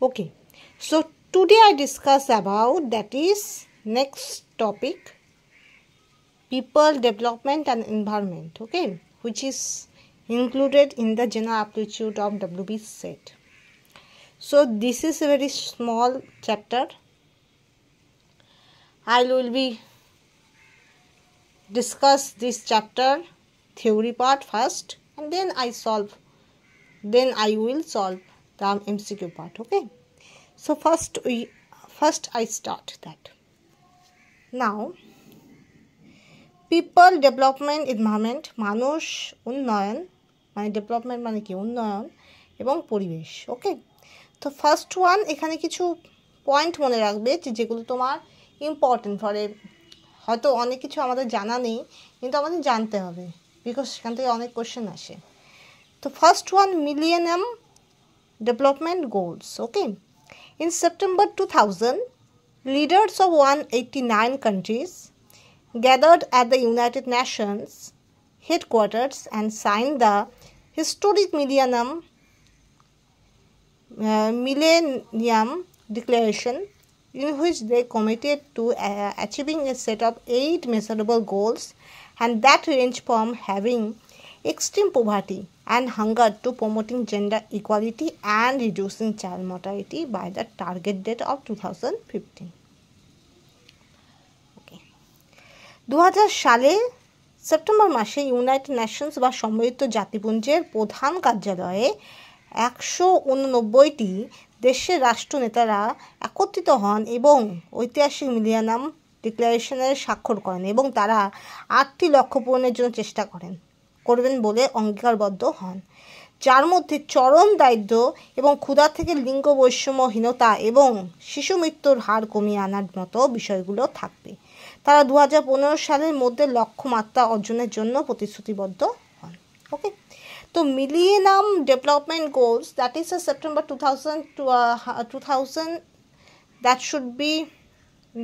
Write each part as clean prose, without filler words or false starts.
Okay, so today I discuss about, that is next topic, people, development and environment, okay, which is included in the general aptitude of WB set. So this is a very small chapter. I will be discuss this chapter theory part first, and then I will solve the MCQ part. Okay, so first I start that. Now, people, development, environment, মানুষ, উন্নয়ন, মানে development মানে কি, উন্নয়ন এবং পরিবেশ। ওকে, তো first one, এখানে কিছু পয়েন্ট মনে রাখবে যেগুলো তোমার ইম্পর্টেন্ট ফরে, হয়তো অনেক কিছু আমাদের জানা নেই কিন্তু আমাদের জানতে হবে, বিকজ সেখান থেকে অনেক কোশ্চেন আসে। তো first one, millennium development goals. Okay, in September 2000, leaders of 189 countries gathered at the United Nations headquarters and signed the historic Millennium Declaration, in which they committed to achieving a set of 8 measurable goals, and that range from having extreme poverty and hunger to promoting gender equality and reducing child mortality by the target date of 2015. 2000 সালে September মাসে United Nations বা সম্মিলিত জাতিপুঞ্জের প্রধান কার্যালয়ে 189টি দেশের রাষ্ট্রনেতারা একত্রিত হন এবং ঐতিহাসিক মিলেনিয়াম ডিক্লারেশনের স্বাক্ষর করেন, এবং তারা 8টি লক্ষ্য পূরণের জন্য চেষ্টা করবেন বলে অঙ্গীকারবদ্ধ হন, যার মধ্যে চরম দারিদ্র্য এবং ক্ষুধা থেকে লিঙ্গ বৈষম্যহীনতা এবং শিশু মৃত্যুর হার কমিয়ে আনার মতো বিষয়গুলো থাকবে। তারা 2015 সালের মধ্যে লক্ষ্যমাত্রা অর্জনের জন্য প্রতিশ্রুতিবদ্ধ হন। ওকে, তো millennium development goals, that is September 2000, that should be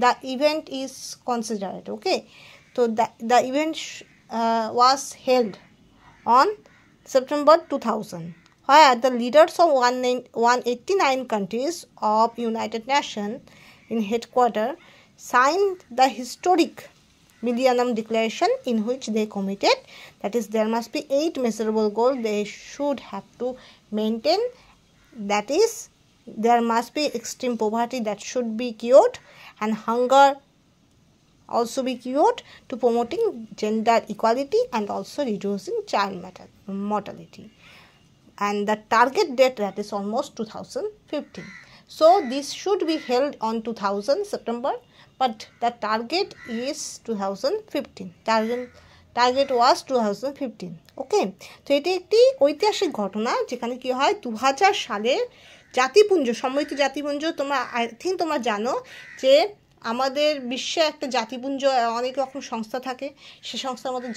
the event is considered. Okay, so the event was held on September 2000, where the leaders of 189 countries of United Nations in headquarters signed the historic Millennium Declaration, in which they committed, that is, there must be 8 measurable goals they should have to maintain, that is, there must be extreme poverty that should be cured, and hunger also be cured, to promoting gender equality and also reducing child mortality, and the target date, that is almost 2015. So this should be held on 2000 September, but the target is 2015. Target was 2015. ওকে, তো এটি একটি ঐতিহাসিক ঘটনা, যেখানে কি হয়, 2000 সালের জাতিপুঞ্জ, সম্মিলিত জাতিপুঞ্জ, তোমরা জানো যে আমাদের বিশ্বে একটা জাতিপুঞ্জ, অনেক রকম সংস্থা থাকে, সে সংস্থার মধ্যে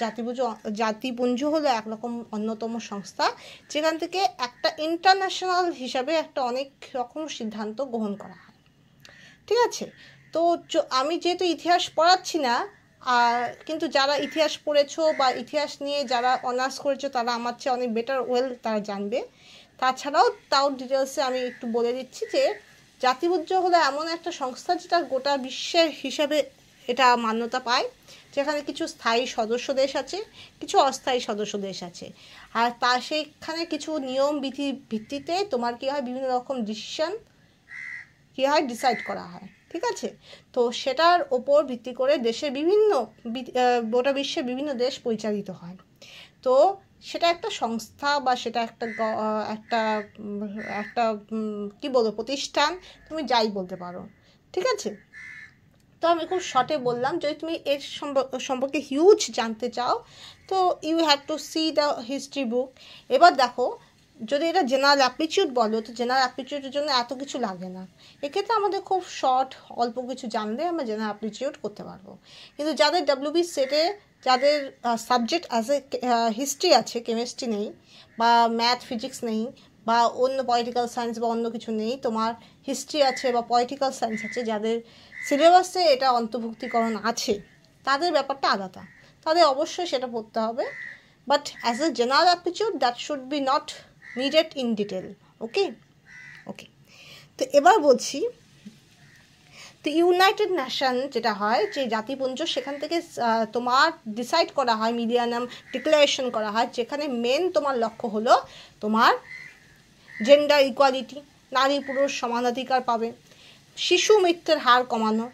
জাতিপুঞ্জ হলো একরকম অন্যতম সংস্থা, যেখান থেকে একটা ইন্টারন্যাশনাল হিসাবে একটা অনেক রকম সিদ্ধান্ত গ্রহণ করা হয়। ঠিক আছে, তো আমি যেহেতু ইতিহাস পড়াচ্ছি না, কিন্তু যারা ইতিহাস পড়েছো বা ইতিহাস নিয়ে যারা অনার্স করেছো তারা আমার চেয়ে অনেক বেটার তারা জানবে। তাছাড়াও তাও ডিটেলসে আমি একটু বলে দিচ্ছি যে জাতিপুঞ্জ হলো এমন একটা সংস্থা যেটা গোটা বিশ্বের হিসাবে এটা মান্যতা পায়, যেখানে কিছু স্থায়ী সদস্য দেশ আছে, কিছু অস্থায়ী সদস্য দেশ আছে, আর সেখানে কিছু নিয়ম বিধি ভিত্তিতে তোমার কি হয়, বিভিন্ন রকম ডিসিশন কি হয়, ডিসাইড করা হয়। ঠিক আছে, তো সেটার ওপর ভিত্তি করে দেশের গোটা বিশ্বের বিভিন্ন দেশ পরিচালিত হয়। তো সেটা একটা সংস্থা বা সেটা একটা কি বলবো, প্রতিষ্ঠান, তুমি যাই বলতে পারো। ঠিক আছে, তো আমি খুব শর্টে বললাম। যদি তুমি এর সম্পর্কে হিউজ জানতে চাও, তো you have to see the history book. এবার দেখো, যদি এটা জেনারেল অ্যাপটিটিউড বলো, তো জেনারেল অ্যাপটিটিউডের জন্য এত কিছু লাগে না, এক্ষেত্রে আমাদের খুব শর্ট অল্প কিছু জানলে আমরা জেনারেল অ্যাপটিটিউড করতে পারবো। কিন্তু যাদের WB সেটে, যাদের সাবজেক্ট অ্যাজ এ হিস্ট্রি আছে, কেমিস্ট্রি নেই, বা ম্যাথ ফিজিক্স নেই, বা অন্য পলিটিক্যাল সায়েন্স বা অন্য কিছু নেই, তোমার হিস্ট্রি আছে বা পলিটিক্যাল সায়েন্স আছে, যাদের সিলেবাসে এটা অন্তর্ভুক্তিকরণ আছে, তাদের ব্যাপারটা আলাদা, তাদের অবশ্যই সেটা পড়তে হবে। But as a general aptitude that should B not needed in detail. Okay. তো এবার বলছি, তো ইউনাইটেড নেশন যেটা হয়, যে জাতিপুঞ্জ, সেখান থেকে তোমার ডিসাইড করা হয়, মিলেনিয়াম ডিক্লারেশন করা হয়, যেখানে মেন তোমার লক্ষ্য হলো তোমার জেন্ডার ইকুয়ালিটি, নারী পুরুষ সমানাধিকার পাবে, শিশু মৃত্যুর হার কমানো,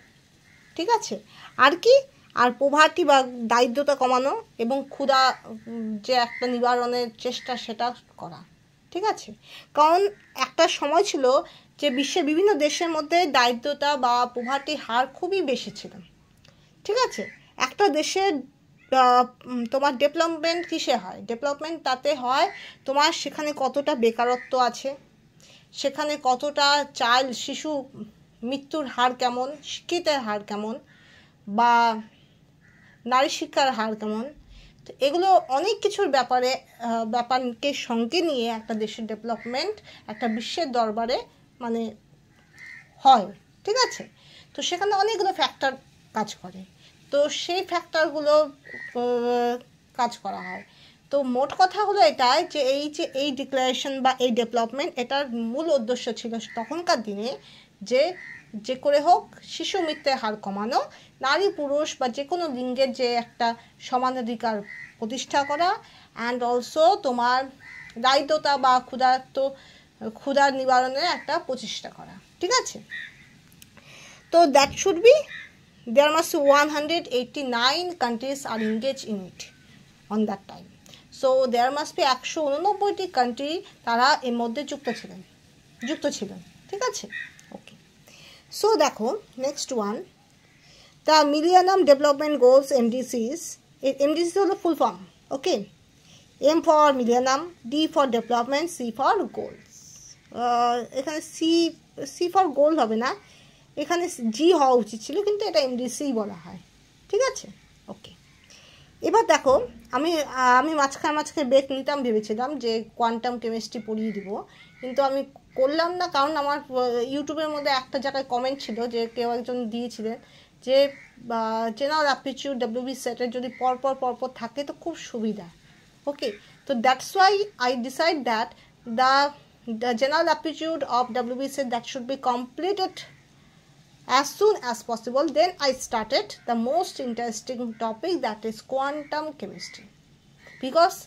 ঠিক আছে, আর কি, আর পোভার্টি বা দারিদ্রতা কমানো, এবং ক্ষুধা যে একটা নিবারণের চেষ্টা সেটা করা, ঠিক আছে। কারণ একটা সময় ছিল যে বিশ্বের বিভিন্ন দেশের মধ্যে দারিদ্রতা বা পোভার্টির হার খুবই বেশি ছিল, ঠিক আছে। একটা দেশের তোমার ডেভেলপমেন্ট কিসে হয়? ডেভেলপমেন্ট তাতে হয় তোমার সেখানে কতটা বেকারত্ব আছে, সেখানে কতটা শিশু মৃত্যুর হার কেমন, শিক্ষিতের হার কেমন, বা নারী শিক্ষার হার কেমন। তো এগুলো অনেক কিছুর ব্যাপারকে সঙ্গে নিয়ে একটা দেশের ডেভেলপমেন্ট একটা বিশ্বের দরবারে মানে হয়, ঠিক আছে। তো সেখানে অনেকগুলো ফ্যাক্টর কাজ করে, তো সেই ফ্যাক্টরগুলো কাজ করা হয়। তো মোট কথা হলো এটাই যে এই ডিক্লারেশন বা এই ডেভেলপমেন্ট, এটার মূল উদ্দেশ্য ছিল তখনকার দিনে যে করে হোক শিশু মৃত্যুর হার কমানো, নারী পুরুষ বা যে কোনো লিঙ্গের যে একটা সমানাধিকার প্রতিষ্ঠা করা, অ্যান্ড অলসো তোমার দারিদ্রতা বা ক্ষুধার নিবারণের একটা প্রচেষ্টা করা, ঠিক আছে। তো that should B, there must be 189 countries are engaged in it on that time. So there must be 189টি কান্ট্রি তারা এর মধ্যে যুক্ত ছিলেন, ঠিক আছে। ওকে, সো দেখো next one, the millennium development goals, MDCs। MDCs হলো full form, okay. M for millennium, D for development, C for goals. এখানে সি ফর গোল হবে না, এখানে জি হওয়া উচিত ছিল, কিন্তু এটা MDC বলা হয়, ঠিক আছে। ওকে, এবার দেখো আমি মাঝখানে ব্রেক নিতাম, ভেবেছিলাম যে কোয়ান্টাম কেমিস্ট্রি পড়িয়ে দিব, কিন্তু আমি করলাম না, কারণ আমার ইউটিউবের মধ্যে একটা জায়গায় কমেন্ট ছিল যে কেউ একজন দিয়েছিলেন যে জেনারেল অ্যাপটিটিউড WB সেটের যদি পরপর থাকে তো খুব সুবিধা, ওকে। তো that's Y I decide that the general aptitude of WB set that should be completed as soon as possible. Then I started the most interesting topic, that is quantum chemistry, because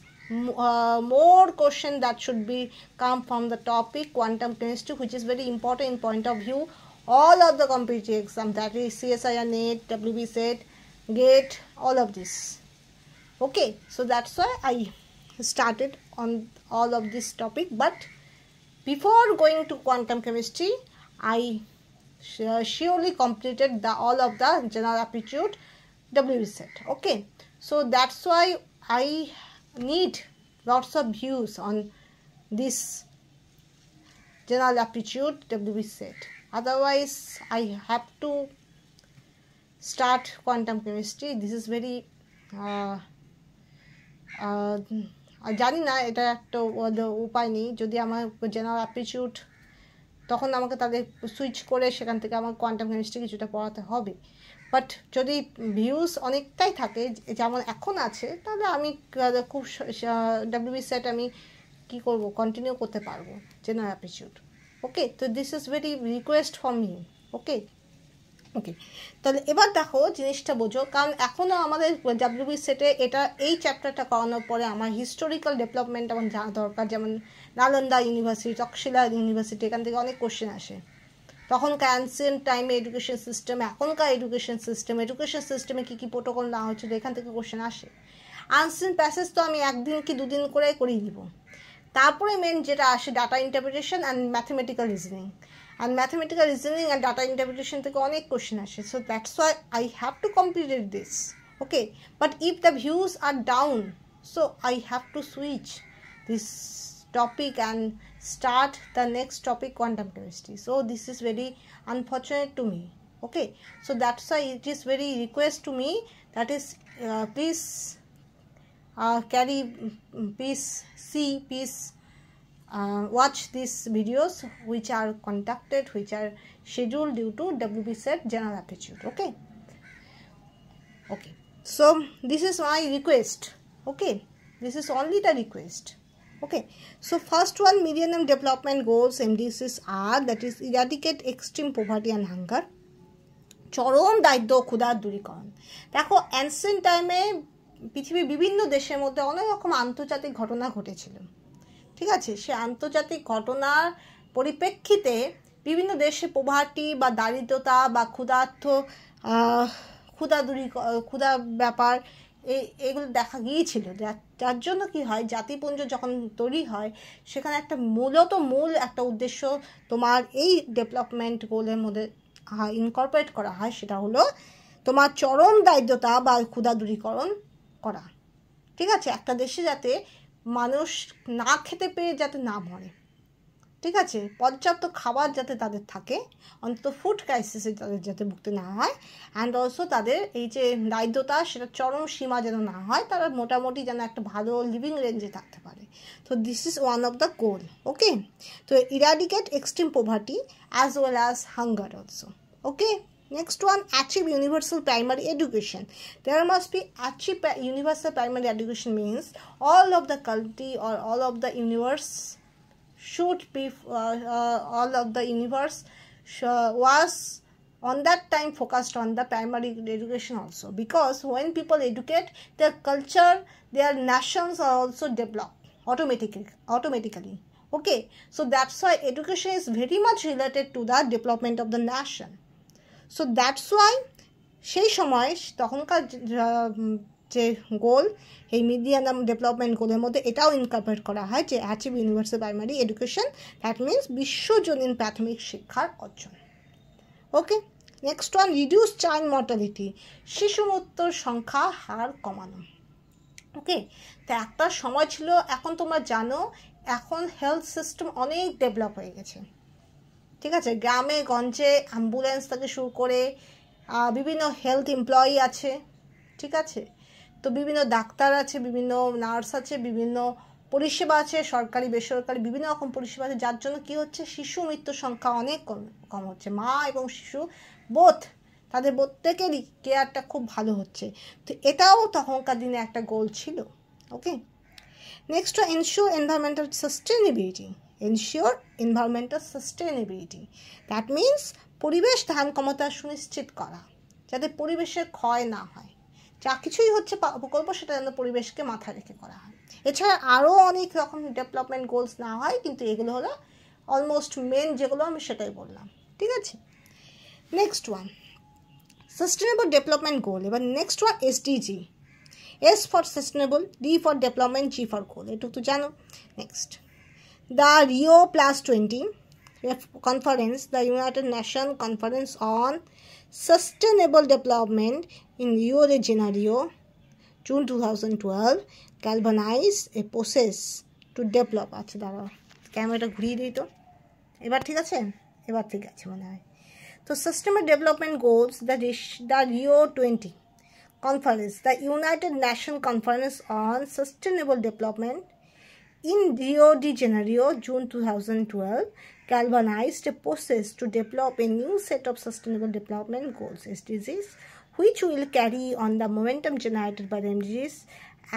more question that should be come from the topic quantum chemistry, which is very important in point of view all of the competitive exam, that is CSIR, NET, WB set, GATE, all of this, okay. So that's why I started on all of this topic. But before going to quantum chemistry, I surely completed all of the general aptitude WB set, okay. So that's why I need lots of views on this general aptitude WB set, otherwise I have to start quantum chemistry. This is very জানি না, এটা একটা উপায় নেই, যদি আমার general aptitude তখন আমাকে তাদের সুইচ করে সেখান থেকে আমার কোয়ান্টাম কেমিস্ট্রি কিছুটা পড়াতে হবে। বাট যদি ভিউজ অনেকটাই থাকে যেমন এখন আছে, তাহলে আমি খুব WB সেট আমি কী করব, কন্টিনিউ করতে পারবো জেনারেল অ্যাপটিটিউড, ওকে। তো this is very request for me, okay. তাহলে এবার দেখো জিনিসটা বোঝো, কারণ এখনও আমাদের WB সেটে এই চ্যাপ্টারটা করানোর পরে আমার হিস্টোরিক্যাল ডেভেলপমেন্ট আমার জানা দরকার, যেমন নালন্দা ইউনিভার্সিটি, তক্ষশিলা ইউনিভার্সিটি, এখান থেকে অনেক কোশ্চেন আসে। তখনকার অ্যানসিয়েন্ট টাইমে এডুকেশন সিস্টেম, এখনকার এডুকেশন সিস্টেমে কী প্রোটোকল না হয়েছিল, এখান থেকে কোশ্চেন আসে। আনসিন প্যাসেজ তো আমি একদিন কি দুদিন করে করিয়ে দিব। তারপরে মেন যেটা আসে data interpretation and mathematical reasoning, and mathematical reasoning and data interpretation থেকে অনেক কোশ্চেন আসে। So that's why I have to complete this, okay. But if the views are down, so I have to switch this topic and start the next topic, quantum chemistry. So this is very unfortunate to me, okay. So that's why it is very request to me, that is please watch these videos which are conducted, which are scheduled due to WB set general aptitude, okay. So this is my request, okay. This is only the request, Okay, so first one, Millennium Development Goals MDGs are, that is eradicate extreme poverty and hunger, চরম দারিদ্র ক্ষুধা দূরীকরণ। দেখো ancient টাইমে পৃথিবীর বিভিন্ন দেশের মধ্যে অনেক রকম আন্তর্জাতিক ঘটনা ঘটেছিল, ঠিক আছে। সে আন্তর্জাতিক ঘটনার পরিপ্রেক্ষিতে বিভিন্ন দেশে পোভার্টি বা দারিদ্রতা বা ক্ষুধা ব্যাপার এগুলো দেখা গিয়েছিল, যার জন্য কি হয়, জাতিপুঞ্জ যখন তৈরি হয় সেখানে একটা মূল একটা উদ্দেশ্য তোমার এই ডেভেলপমেন্ট গোলের মধ্যে ইনকর্পোরেট করা হয়, সেটা হলো তোমার চরম দারিদ্রতা বা ক্ষুধা দূরীকরণ করা, ঠিক আছে। একটা দেশে যাতে মানুষ না খেতে পেয়ে যাতে না মরে, ঠিক আছে, পর্যাপ্ত খাবার যাতে তাদের থাকে, অন্তত ফুড ক্রাইসিসে তাদের যাতে ভুগতে না হয়, অ্যান্ড অলসো তাদের এই যে দারিদ্রতা সেটা চরম সীমা যেন না হয়, তারা মোটামুটি যেন একটা ভালো লিভিং রেঞ্জে থাকতে পারে। তো this is one of the goal. Okay, তো eradicate extreme poverty as well as hunger also. Okay, next one, achieve universal primary education. There must be achieve universal primary education means all of the country or all of the universe should be all of the universe was on that time focused on the primary education also, because when people educate, their culture, their nations are also developed automatically. Okay, so that's why education is very much related to the development of the nation. So that's why সেই সময় তখনকার যে গোল, এই millennium development গোলের মধ্যে এটাও incorporate করা হয় যে achieve universal primary education, that means বিশ্বজনীন প্রাথমিক শিক্ষার অর্জন। Okay, next one, reduce child mortality, শিশু মৃত্যুর সংখ্যা হার কমানো। ওকে, তো একটা সময় ছিল, এখন তোমরা জানো এখন হেলথ সিস্টেম অনেক ডেভেলপ হয়ে গেছে, ঠিক আছে। গ্রামে গঞ্জে অ্যাম্বুলেন্স থেকে শুরু করে বিভিন্ন হেলথ এমপ্লয়ি আছে, ঠিক আছে। তো বিভিন্ন ডাক্তার আছে, বিভিন্ন নার্স আছে, বিভিন্ন পরিষেবা আছে, সরকারি বেসরকারি বিভিন্ন রকম পরিষেবা আছে, যার জন্য কি হচ্ছে, শিশু মৃত্যুর সংখ্যা অনেক কম হচ্ছে। মা এবং শিশু তাদের প্রত্যেকেরই কেয়ারটা খুব ভালো হচ্ছে। তো এটাও তখনকার দিনে একটা গোল ছিল। Okay, next, ensure environmental sustainability. ensure environmental sustainability, that means পরিবেশ ধারণ ক্ষমতা সুনিশ্চিত করা, যাতে পরিবেশের ক্ষয় না হয়। যা কিছুই হচ্ছে প্রকল্প সেটা যেন পরিবেশকে মাথায় রেখে করা হয়। এছাড়া আরও অনেক রকম ডেভেলপমেন্ট গোলস না হয়, কিন্তু এগুলো হলো অলমোস্ট মেন যেগুলো আমি সেটাই বললাম, ঠিক আছে। Next one, sustainable development goal. এবার next one SDG, S for sustainable, D for development, G for goal, এটুকু তো জানো। Next, the Rio +20 conference, the United Nations Conference on Sustainable Development in Rio de Janeiro, June 2012, galvanized a process to develop, আচ্ছা দাঁড়াও ক্যামেরাটা ঘুরিয়ে দিই তো, এবার ঠিক আছে, এবার ঠিক আছে মনে হয়। তো Sustainable Development Goals, the Rio 20 Conference, the United Nations Conference on Sustainable Development in Rio de Janeiro, June 2012, galvanized a process to develop a new set of Sustainable Development Goals, SDGs, which will carry on the momentum generated by the MDGs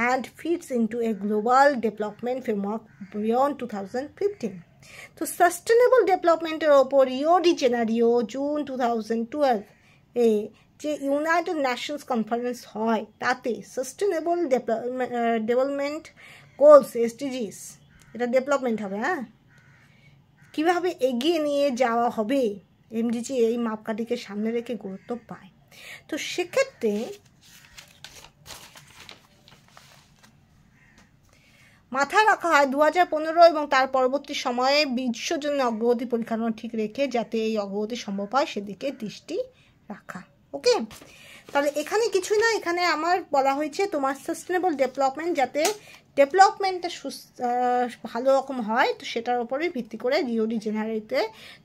and feeds into a global development framework beyond 2015. So, Sustainable Development ওপর Rio de Janeiro, June 2012 যে United Nations conference হয়, তাতে sustainable development goals এসডিজিস, এটা development হবে, হ্যাঁ, কীভাবে এগিয়ে নিয়ে যাওয়া হবে এমডিজি এই মাপকাঠিকে সামনে রেখে গুরুত্ব পায়। তো সেক্ষেত্রে মাথায় রাখা হয় 2015 এবং তার পরবর্তী সময়ে বিশ্বজনীন অগ্রগতি পরিকাঠামো ঠিক রেখে যাতে এই অগ্রগতি সম্ভব হয় সেদিকে দৃষ্টি রাখা। ওকে, তাহলে এখানে কিছুই না, এখানে আমার বলা হয়েছে তোমার সাস্টেনেবল ডেভেলপমেন্ট, যাতে ডেভেলপমেন্টটা ভালো রকম হয়, তো সেটার উপরেই ভিত্তি করে রিও ডি জেনারেতে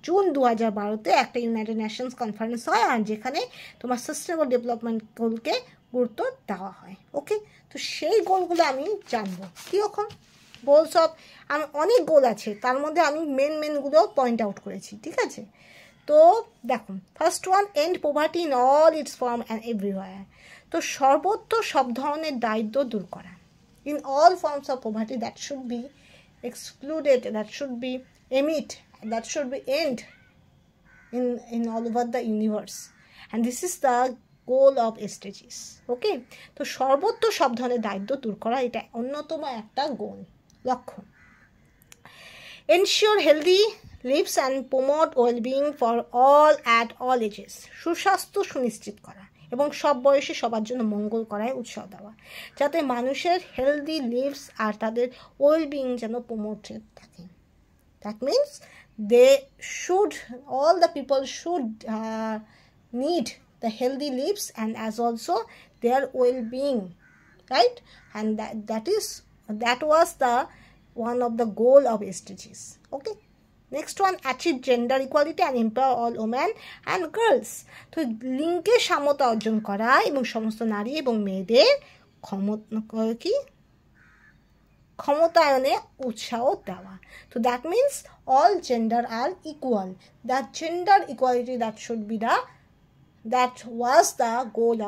জুন 2012-তে একটা ইউনাইটেড নেশনস কনফারেন্স হয়, আর যেখানে তোমার সাস্টেনেবল ডেভেলপমেন্ট গোলকে গুরুত্ব দেওয়া হয়। ওকে, তো সেই গোলগুলো আমি জানবো কীরকম গোল, সব আমি অনেক গোল আছে, তার মধ্যে আমি মেনগুলো পয়েন্ট আউট করেছি, ঠিক আছে। তো দেখুন, first one, end poverty in all its form and everywhere. তো সর্বত্র সব ধরনের দারিদ্র দূর করা, in all forms of poverty, that should be excluded, that should be emit, that should be end in all over the universe, and this is the goal of SDGs. Okay, তো সর্বত্র সব ধরনের দারিদ্র দূর করা এটা অন্যতম একটা গোল, লক্ষ্য। Ensure healthy lives and promote well-being for all at all ages, সুস্বাস্থ্য সুনিশ্চিত করা এবং সব বয়সে সবার জন্য মঙ্গল করায় উৎসাহ দেওয়া, যাতে মানুষের হেলদি লিভস আর তাদের ওয়েলবিং যেন প্রমোটেড থাকে। That means they should, all the people should need the healthy lives and as also their well-being, right? And that was the one of the goal of SDGs. Okay, next one, achieve gender equality and empower all women and girls. তো লিঙ্গের সমতা অর্জন করা এবং সমস্ত নারী এবং মেয়েদের ক্ষমতায়নে উৎসাহ দেওয়া। তো that means all gender are equal. That gender equality, that was the goal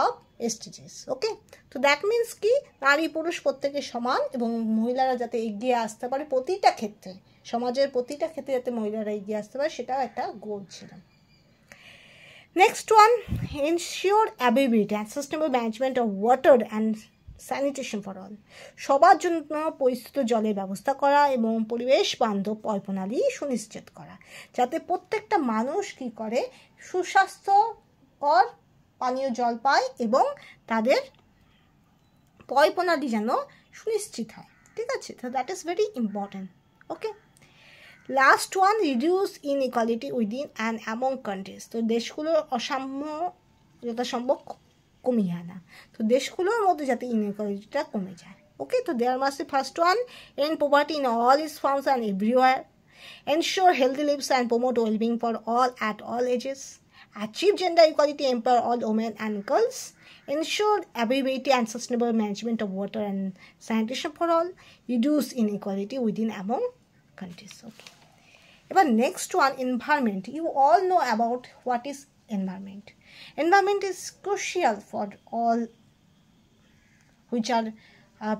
of SDGs. Okay, তো দ্যাট মিনস কি, নারী পুরুষ প্রত্যেকে সমান এবং মহিলারা যাতে এগিয়ে আসতে পারে প্রতিটা ক্ষেত্রে, সমাজের প্রতিটা ক্ষেত্রে যাতে মহিলারা এগিয়ে আসতে পারে, সেটাও একটা গোল ছিল। Next one, ensure availability and sustainable management of water and sanitation for all. সবার জন্য পরিস্থিত জলের ব্যবস্থা করা এবং পরিবেশ বান্ধব পয় প্রণালী সুনিশ্চিত করা, যাতে প্রত্যেকটা মানুষ কি করে, সুস্বাস্থ্যকর পানীয় জল পায় এবং তাদের পয় প্রণালী যেন সুনিশ্চিত হয়। ঠিক আছে, তো that is very important. Okay, last one, reduce inequality within and among countries. তো দেশগুলোর অসাম্য যথাসম্ভব কমিয়ে আনা, তো দেশগুলোর মধ্যে যাতে ইনইকুয়ালিটিটা কমে যায়। ওকে, তো there must be first one, end poverty in all its forms and everywhere, ensure healthy lives and promote wellbeing for all at all ages, achieve gender equality, empower all women and girls, ensure availability and sustainable management of water and sanitation for all, reduce inequality within among countries. Okay, ever next one, environment. You all know about what is environment. Environment is crucial for all which are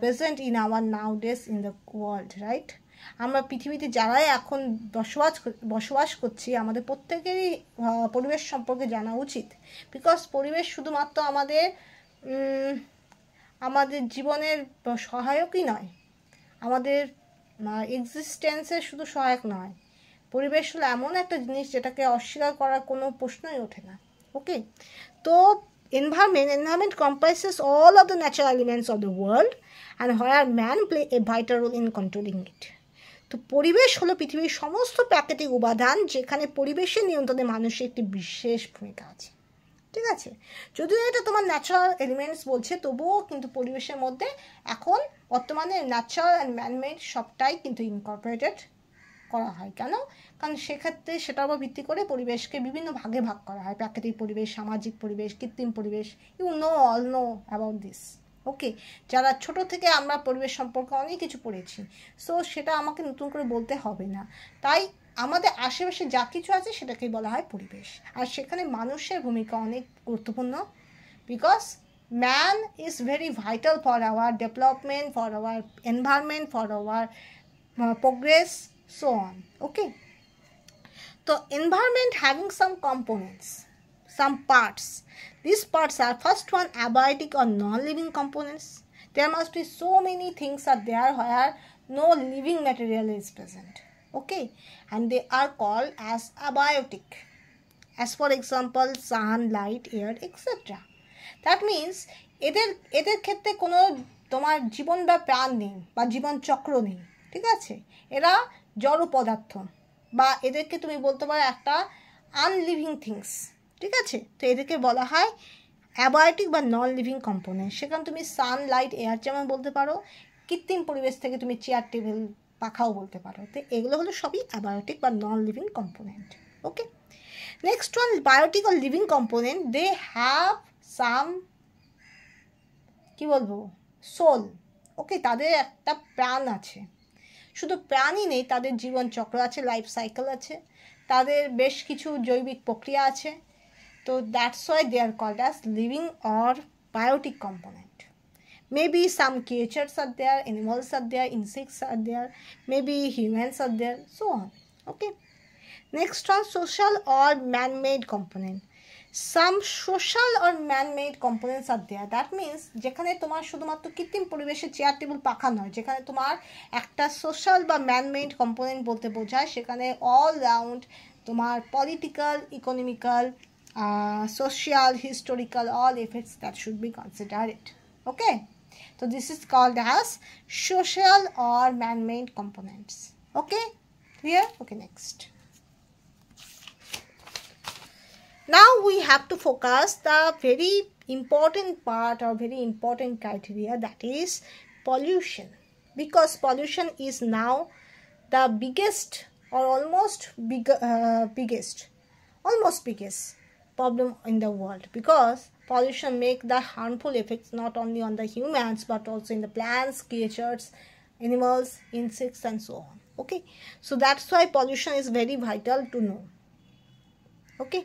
present in our nowadays in the world, right? আমরা পৃথিবীতে যারাই এখন বসবাস করছি, আমাদের প্রত্যেকেরই পরিবেশ সম্পর্কে জানা উচিত, বিকজ পরিবেশ শুধুমাত্র আমাদের জীবনের সহায়কই নয়, আমাদের এক্সিস্টেন্সের শুধু সহায়ক নয়, পরিবেশ হলো এমন একটা জিনিস যেটাকে অস্বীকার করার কোনো প্রশ্নই ওঠে না। ওকে, তো environment comprises all of the natural elements of the world and where man play a vital role in controlling it. তো পরিবেশ হলো পৃথিবীর সমস্ত প্রাকৃতিক উপাদান, যেখানে পরিবেশের নিয়ন্ত্রণে মানুষের একটি বিশেষ ভূমিকা আছে। ঠিক আছে, যদিও এটা তোমার ন্যাচারাল এলিমেন্টস বলছে, তবুও কিন্তু পরিবেশের মধ্যে এখন বর্তমানে ন্যাচারাল অ্যান্ড ম্যানমেড সবটাই কিন্তু ইনকর্পোরেটেড করা হয়। কেন? কারণ সেক্ষেত্রে সেটার উপর ভিত্তি করে পরিবেশকে বিভিন্ন ভাগে ভাগ করা হয়, প্রাকৃতিক পরিবেশ, সামাজিক পরিবেশ, কৃত্রিম পরিবেশ। You all know about this. Okay, যারা ছোট থেকে আমরা পরিবেশ সম্পর্কে অনেক কিছু পড়েছি, সো সেটা আমাকে নতুন করে বলতে হবে না। তাই আমাদের আশেপাশে যা কিছু আছে সেটাকেই বলা হয় পরিবেশ, আর সেখানে মানুষের ভূমিকা অনেক গুরুত্বপূর্ণ, because man is very vital for our development, for our environment, for our progress, so on. Okay, so environment having some components, some parts. These parts are, first one, abiotic or non-living components. There must be so many things are there where no living material is present. Okay, and they are called as abiotic, as for example sun, light, air, etc. That means এদের ক্ষেত্রে কোনো তোমার জীবন বা প্রাণ নেই বা জীবন চক্র নেই। ঠিক আছে, এরা জড় পদার্থ, বা এদেরকে তুমি বলতে পারো একটা আনলিভিং থিংস। ঠিক আছে, তো এদেরকে বলা হয় অ্যাবায়োটিক বা নন লিভিং কম্পোনেন্ট। সেখানে তুমি সান, লাইট, এয়ার যেমন বলতে পারো, কৃত্রিম পরিবেশ থেকে তুমি চেয়ার, টেবিল, পাখাও বলতে পারো। তো এগুলো হলো সবই অ্যাবায়োটিক বা non living component. Okay, next one, biotic আর living component. They have some, কি বলবো, সোল। ওকে, তাদের একটা প্রাণ আছে। শুধু প্রাণই নেই, তাদের জীবন চক্র আছে, লাইফ সাইকেল আছে, তাদের বেশ কিছু জৈবিক প্রক্রিয়া আছে। তো that's why they are called as living or biotic component. Maybe some creatures are there, animals are there, insects are there, maybe humans are there, so on. Okay, next one, social or man-made component. Some social or man-made components are there. That means যেখানে তোমার শুধুমাত্র কৃত্রিম পরিবেশে chair table পাখা নয়, যেখানে তোমার একটা সোশ্যাল বা ম্যান-মেড কম্পোনেন্ট বলতে বোঝায় সেখানে অল রাউন্ড তোমার political, economical, social, historical, all effects that should be considered. Okay, so this is called as social or man-made components. Okay, clear? Okay, next. Now we have to focus the very important part or very important criteria, that is pollution, because pollution is now the biggest or almost biggest problem in the world, because pollution make the harmful effects not only on the humans but also in the plants, creatures, animals, insects and so on. Okay, so that's why pollution is very vital to know. Okay,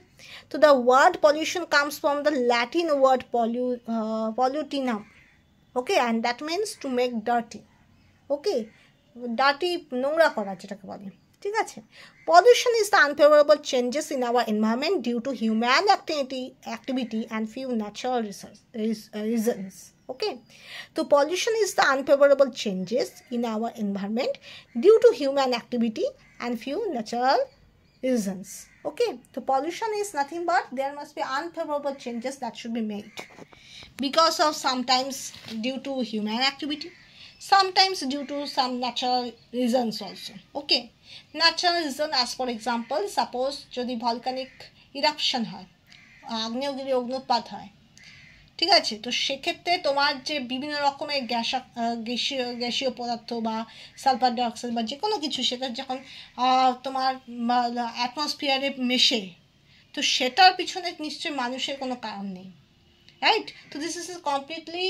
so the word pollution comes from the Latin word pollutinum. Okay, and that means to make dirty. Okay, dirty, নোংরা করা যেটাকে বলে, ঠিক আছে। Pollution is the unfavorable changes in our environment due to human activity and few natural reasons. Okay, so pollution is the unfavorable changes in our environment due to human activity and few natural reasons. Okay, so pollution is nothing but there must be unfavorable changes that should be made because of sometimes due to human activity, sometimes due to some natural reasons also. Okay, natural reason as for example, suppose যদি volcanic eruption হয়, আগ্নেয়গিরি অগ্নুৎপাত হয়, ঠিক আছে, তো সেক্ষেত্রে তোমার যে বিভিন্ন রকমের গ্যাসীয় পদার্থ বা সালফার ডাইঅক্সাইড বা যে কোনো কিছু, সেটা যখন তোমার অ্যাটমসফিয়ারে মেশে, তো সেটার পিছনে নিশ্চয়ই মানুষের কোনো কারণ নেই, রাইট? তো this is completely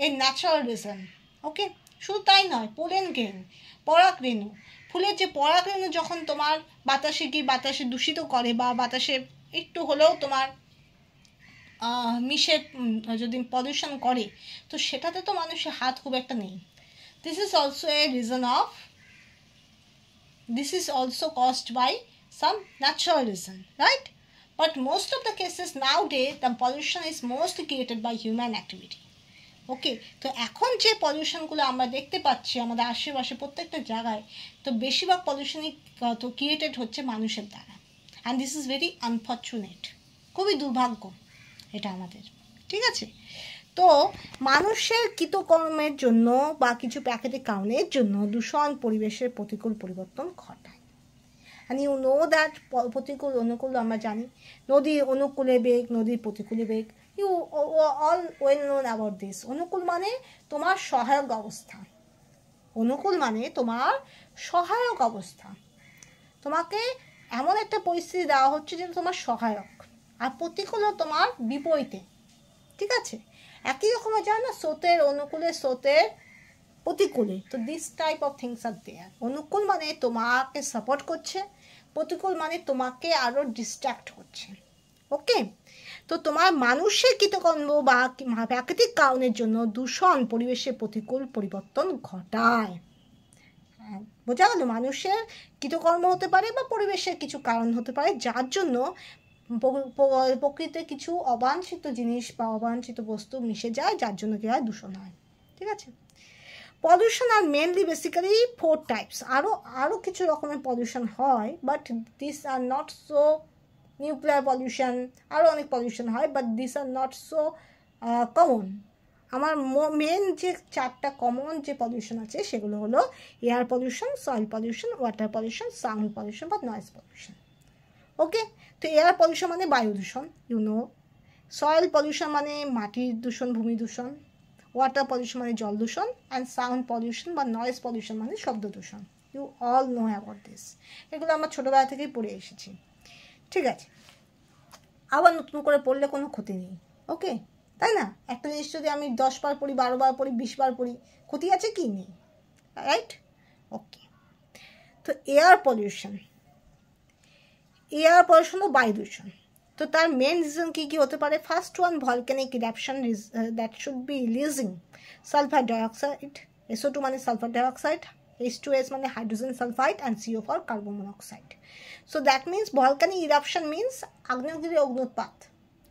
a natural reason. Okay, শুধু তাই নয়, পোলেন গ্রেন, পরাগরেণু, ফুলের যে পরাগরেণু যখন তোমার বাতাসে দূষিত করে বা বাতাসে একটু হলেও তোমার মিশে যদি পলিউশন করে, তো সেটাতে তো মানুষের হাত খুব একটা নেই। This is also caused by some natural reason, right? But most of the cases nowadays the pollution is mostly created by human activity. ওকে, তো এখন যে পলিউশনগুলো আমরা দেখতে পাচ্ছি আমাদের আশেপাশে প্রত্যেকটা জায়গায়, তো বেশিরভাগ পলিউশনই তো ক্রিয়েটেড হচ্ছে মানুষের দ্বারা, and this is very unfortunate, খুবই দুর্ভাগ্য এটা আমাদের, ঠিক আছে? তো মানুষের কৃতকর্মের জন্য বা কিছু প্রাকৃতিক কারণের জন্য দূষণ পরিবেশের প্রতিকূল পরিবর্তন ঘটায়। অ্যান্ড ইউ নো দ্যাট প্রতিকূল অনুকূল আমরা জানি, নদীর অনুকূলে বেগ, নদীর প্রতিকূলে বেগ, you all well known about this. অনুকূল মানে তোমার সহায়ক অবস্থা, অনুকূল মানে তোমার সহায়ক অবস্থা, তোমাকে এমন একটা পরিস্থিতি দেওয়া হচ্ছে যেটা তোমার সহায়ক, আর প্রতিকূল তোমার বিপরীতে, ঠিক আছে? একই রকমের যায় না, স্রোতের অনুকূলে স্রোতের প্রতিকূলে, তো this type of things are দেয়ার। অনুকূল মানে তোমাকে সাপোর্ট করছে, প্রতিকূল মানে তোমাকে আরও ডিস্ট্র্যাক্ট করছে। ওকে, তো তোমার মানুষের কৃতকর্ম বা প্রাকৃতিক কারণের জন্য দূষণ পরিবেশের প্রতিকূল পরিবর্তন ঘটায়। বোঝা গেল? মানুষের কৃতকর্ম হতে পারে বা পরিবেশের কিছু কারণ হতে পারে, যার জন্য প্রকৃতিতে কিছু অবাঞ্ছিত জিনিস বা অবাঞ্ছিত বস্তু মিশে যায়, যার জন্য কি হয়, দূষণ হয়, ঠিক আছে? পলিউশন আর মেনলি বেসিক্যালি 4 টাইপস। আরও কিছু রকমের পলিউশন হয়, but this are not so, nuclear pollution, আরও অনেক পলিউশন হয়, but this are not so common. আমার মেন যে 4টা কমন যে পলিউশন আছে সেগুলো হলো air pollution, soil pollution, water pollution, sound pollution বা নয়েজ পলিউশন। ওকে, তো এয়ার পলিউশন মানে বায়ু দূষণ, ইউনো। সয়েল পলিউশন মানে মাটির দূষণ, ভূমি দূষণ। ওয়াটার পলিউশন মানে জল দূষণ, অ্যান্ড সাউন্ড পলিউশন বা নয়েজ পলিউশন মানে শব্দ দূষণ। You all know about this, এগুলো আমরা ছোটোবেলা থেকেই পড়ে এসেছি, ঠিক আছে? আবার নতুন করে পড়লে কোনো ক্ষতি নেই, ওকে, তাই না? একটা জিনিস যদি আমি 10 বার পড়ি, 12 বার পড়ি, 20 বার পড়ি, ক্ষতি আছে কি? নেই, রাইট? ওকে, তো এয়ার পলিউশন ও বায়ু দূষণ। তো তার মেন রিজন কী কী হতে পারে? First one, volcanic eruption that should B releasing sulphur dioxide, SO2 মানে সালফার ডাইঅক্সাইড, H2S মানে hydrogen sulphide, and CO for carbon monoxide. So that means volcanic eruption means আগ্নেয়গিরি অগ্নুৎপাত।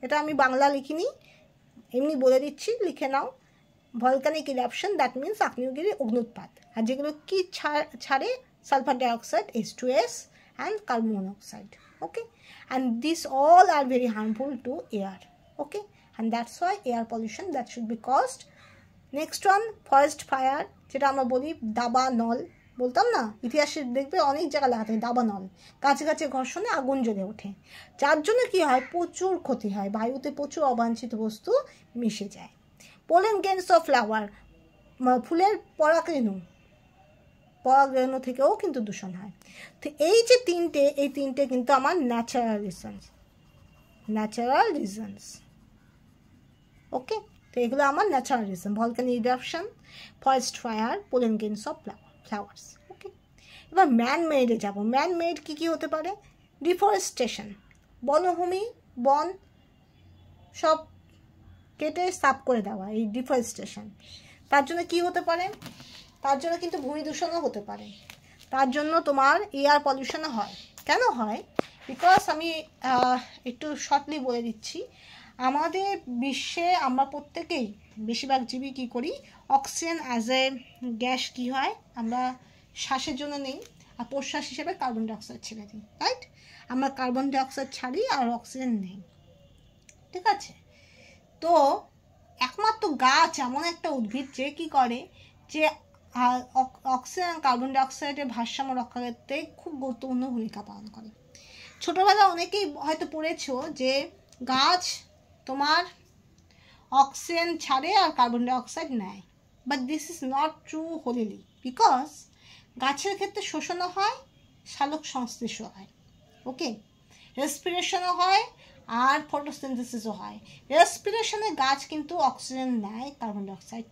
এটা আমি বাংলা লিখিনি, এমনি বলে দিচ্ছি, লিখে নাও। ভলক্যানিক ইরাপশন দ্যাট মিনস আগ্নেয়গিরি অগ্নুৎপাত, আর যেগুলো কি ছাড়ে? Sulphur dioxide, H2S and carbon monoxide. Okay, and these all are very harmful to air. Okay, and that's why air pollution that should be caused. Next one, forest fire, যেটা আমরা বলি দাবানল, বলতাম না ইতিহাসে, দেখবে অনেক জায়গায় লাগাতে দাবানল, গাছে গাছে ঘর্ষণে আগুন জ্বলে ওঠে, যার জন্য কি হয়? প্রচুর ক্ষতি হয়, বায়ুতে প্রচুর অবাঞ্ছিত বস্তু মিশে যায়। পোলেন গ্রেনস অফ ফ্লাওয়ার, ফুলের পরাগরেণু থেকেও কিন্তু দূষণ হয়। তো এই যে তিনটে কিন্তু আমার ন্যাচারাল রিজনস। ওকে, তো এগুলো আমার natural reason, volcanic eruption, forest fire, pollen grains of flowers. Okay, এবার ম্যান মেডে যাবো। ম্যান মেড কী হতে পারে? ডিফরেস্টেশন, বনভূমি বন সব কেটে সাফ করে দেওয়া, এই ডিফরেস্টেশন। তার জন্য কি হতে পারে? তার জন্য কিন্তু ভূমি দূষণও হতে পারে, তার জন্য তোমার এয়ার পলিউশনও হয়। কেন হয়? বিকজ আমি একটু শর্টলি বলে দিচ্ছি, আমাদের বিশ্বে আমরা প্রত্যেকেই, বেশিরভাগ জীবী কী করি? অক্সিজেন অ্যাজ এ গ্যাস কী হয়? আমরা শ্বাসের জন্য নেই, আর প্রশ্বাস হিসেবে কার্বন ডাইঅক্সাইড ছেড়ে দিই, রাইট? আমরা কার্বন ডাইঅক্সাইড ছাড়ি আর অক্সিজেন নেই, ঠিক আছে? তো একমাত্র গাছ এমন একটা উদ্ভিদ যে কী করে, যে অক্সিজেন কার্বন ডাইঅক্সাইডের ভারসাম্য রক্ষা করতে খুব গুরুত্বপূর্ণ ভূমিকা পালন করে। ছোটোবেলা অনেকেই হয়তো পড়েছো যে গাছ তোমার অক্সিজেন ছাড়ে আর কার্বন ডাইঅক্সাইড নেয়, but this is not true wholly, because গাছের ক্ষেত্রে শোষণও হয়, সালোক সংশ্লেষও হয়। ওকে, রেসপিরেশনও হয় আর ফটোসিনথেসিসও হয়। রেসপিরেশনে গাছ কিন্তু অক্সিজেন নেয়, কার্বন ডাইঅক্সাইড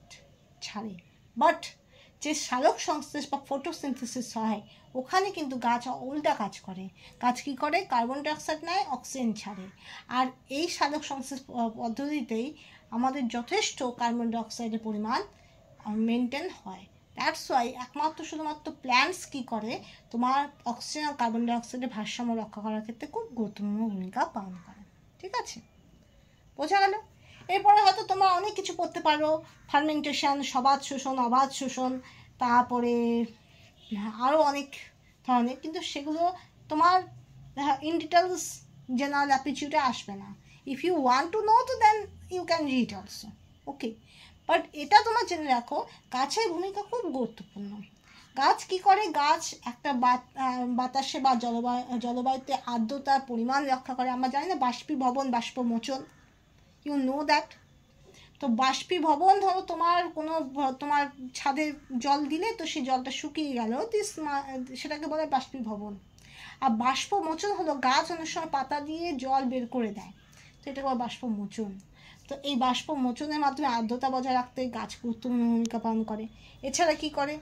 ছাড়ে, বাট যে সালোক সংশ্লেষ বা ফটোসিনথেসিস হয় ওখানে কিন্তু গাছ উল্টা কাজ করে। গাছ কী করে? কার্বন ডাইঅক্সাইড নেয়, অক্সিজেন ছাড়ে। আর এই সালোক সংশ্লেষ পদ্ধতিতেই আমাদের যথেষ্ট কার্বন ডাইঅক্সাইডের পরিমাণ মেনটেন হয়। দ্যাটস ওয়াই একমাত্র শুধুমাত্র প্ল্যান্টস কী করে? তোমার অক্সিজেন আর কার্বন ডাইঅক্সাইডের ভারসাম্য রক্ষা করার ক্ষেত্রে খুব গুরুত্বপূর্ণ ভূমিকা পালন করে। ঠিক আছে, বোঝা গেল? এরপরে হয়তো তোমরা অনেক কিছু পড়তে পারো, ফার্মেন্টেশন, সবাত শোষণ, অবাধ শোষণ, তারপরে আরও অনেক ধরনের, কিন্তু সেগুলো তোমার ইন ডিটেলস জেনারেল অ্যাপটিটিউডে আসবে না। If you want to know, তো then you can read also. Okay, but এটা তোমার জেনে রাখো, গাছের ভূমিকা খুব গুরুত্বপূর্ণ। গাছ কি করে? গাছ একটা বাতাসে বা জলবায়ুতে আর্দ্রতার পরিমাণ রক্ষা করে। আমরা জানি না বাষ্পীভবন, বাষ্পমোচন, ইউ নো দ্যাট। তো বাষ্পীভবন, ধরো তোমার ছাদে জল দিলে তো সেই জলটা শুকিয়ে গেল, সেটাকে বলে বাষ্পীভবন। আর বাষ্পমোচন হলো গাছ অনেক সময় পাতা দিয়ে জল বের করে দেয়, তো এটাকে বলে বাষ্পমোচন। তো এই বাষ্পমোচনের মাধ্যমে আর্দ্রতা বজায় রাখতে গাছ গুরুত্বপূর্ণ ভূমিকা পালন করে। এছাড়া কি করে?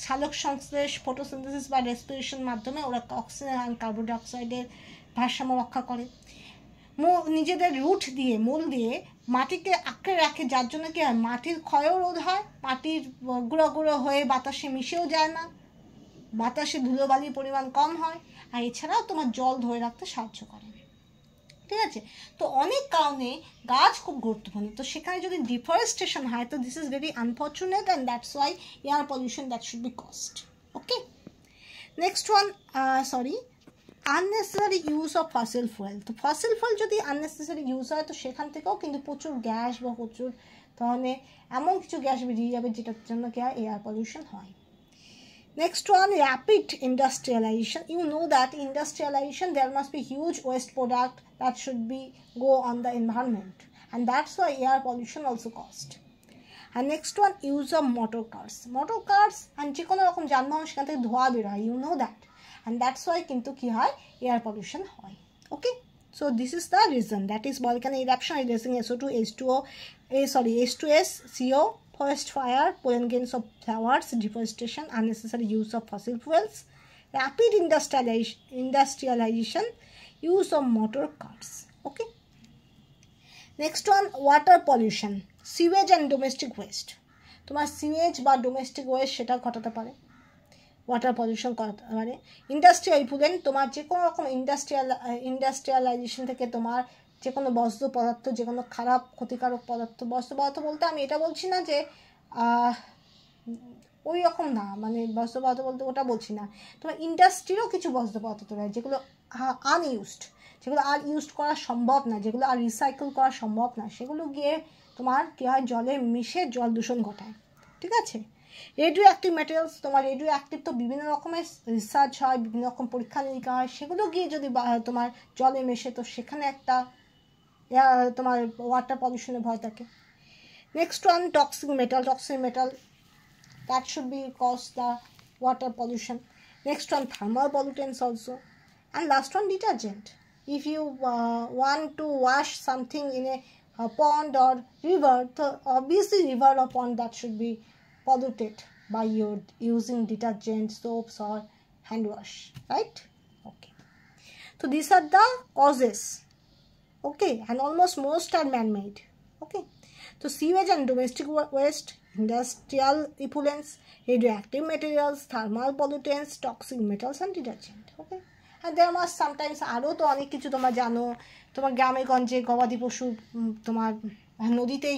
সালোক সংশ্লেষ, ফটোসিনথেসিস বা রেসপিরেশন মাধ্যমে ওরা অক্সিজেন আর কার্বন ডাইঅক্সাইডের ভারসাম্য রক্ষা করে। নিজেদের রুট দিয়ে, মূল দিয়ে মাটিকে আঁকড়ে রাখে, যার জন্য কি হয়? মাটির ক্ষয়ও রোধ হয়, মাটির গুঁড়ো গুঁড়ো হয়ে বাতাসে মিশেও যায় না, বাতাসে ধুলোবালির পরিমাণ কম হয়, আর এছাড়াও তোমার জল ধরে রাখতে সাহায্য করে। ঠিক আছে, তো অনেক কারণে গাছ খুব গুরুত্বপূর্ণ। তো সেখানে যদি ডিফরেস্টেশন হয়, তো this is very unfortunate, and that's why air pollution that should B cost. Okay, next one, unnecessary use of fossil fuel. তো ফসিল ফুয়েল যদি আননেসেসারি ইউজ হয়, তো সেখান থেকেও কিন্তু প্রচুর গ্যাস বা প্রচুর ধরনের এমন কিছু গ্যাস বেরিয়ে যাবে যেটার জন্য কি হয়? এয়ার পলিউশন হয়। Next one, rapid industrialization. You know that industrialization, there must be huge waste product that should be go on the environment, and that's why air pollution also caused. And next one, use of motor cars. Motor cars and যে কোনো রকম যানবাহন, সেখান থেকে ধোঁয়া বের হয়, you know that, and that's why কিন্তু কি হয়? air pollution হয়। Okay, so this is the reason, that is volcanic eruption releasing SO2, H2S, CO, forest fire, pollen grains of flowers, deforestation, unnecessary use of fossil fuels, rapid industrialization, use of motor cars. Okay, next one water pollution, sewage and domestic West. তোমার sewage বা domestic West সেটা ঘটাতে পারে, water pollution করাতে পারে। Industrial effluent, তোমার যে কোনো রকম ইন্ডাস্ট্রিয়ালাইজেশন থেকে তোমার যে কোনো বস্ত্র পদার্থ, যে কোনো খারাপ ক্ষতিকারক বস্ত্র পদার্থ বলতে আমি এটা বলছি না যে ওই রকম না, মানে বস্ত্র পদার্থ বলতে ওটা বলছি না, তোমার ইন্ডাস্ট্রিরও কিছু বস্ত্র পদার্থ তৈরি হয় যেগুলো আনইউজড, যেগুলো আর ইউজ করা সম্ভব না, যেগুলো আর রিসাইকেল করা সম্ভব না, সেগুলো গিয়ে তোমার কী হয়, জলে মিশে জল দূষণ ঘটায়। ঠিক আছে, রেডিও অ্যাক্টিভ ম্যাটেরিয়ালস, তোমার রেডিও অ্যাক্টিভ তো বিভিন্ন রকমের রিসার্চ হয়, বিভিন্ন রকম পরীক্ষা নিরীক্ষা হয়, সেগুলো গিয়ে যদি তোমার জলে মেশে তো সেখানে একটা তোমার ওয়াটার পলিউশনের ভয় থাকে। Next one toxic metal, that should be cause the water pollution. Next one thermal pollutants also, and last one detergent. If you want to wash something in a pond or river, so obviously river or pond that should be polluted by your using detergent, soaps or hand wash, right? Okay, so these are the causes. Okay, and almost most are man-made. Okay, so sewage and domestic waste, industrial effluents, radioactive materials, thermal pollutants, toxic metals and detergent. Okay, and there must sometimes আরও তো অনেক কিছু তোমরা জানো, তোমার গ্রামে গঞ্জে গবাদি পশু তোমার নদীতেই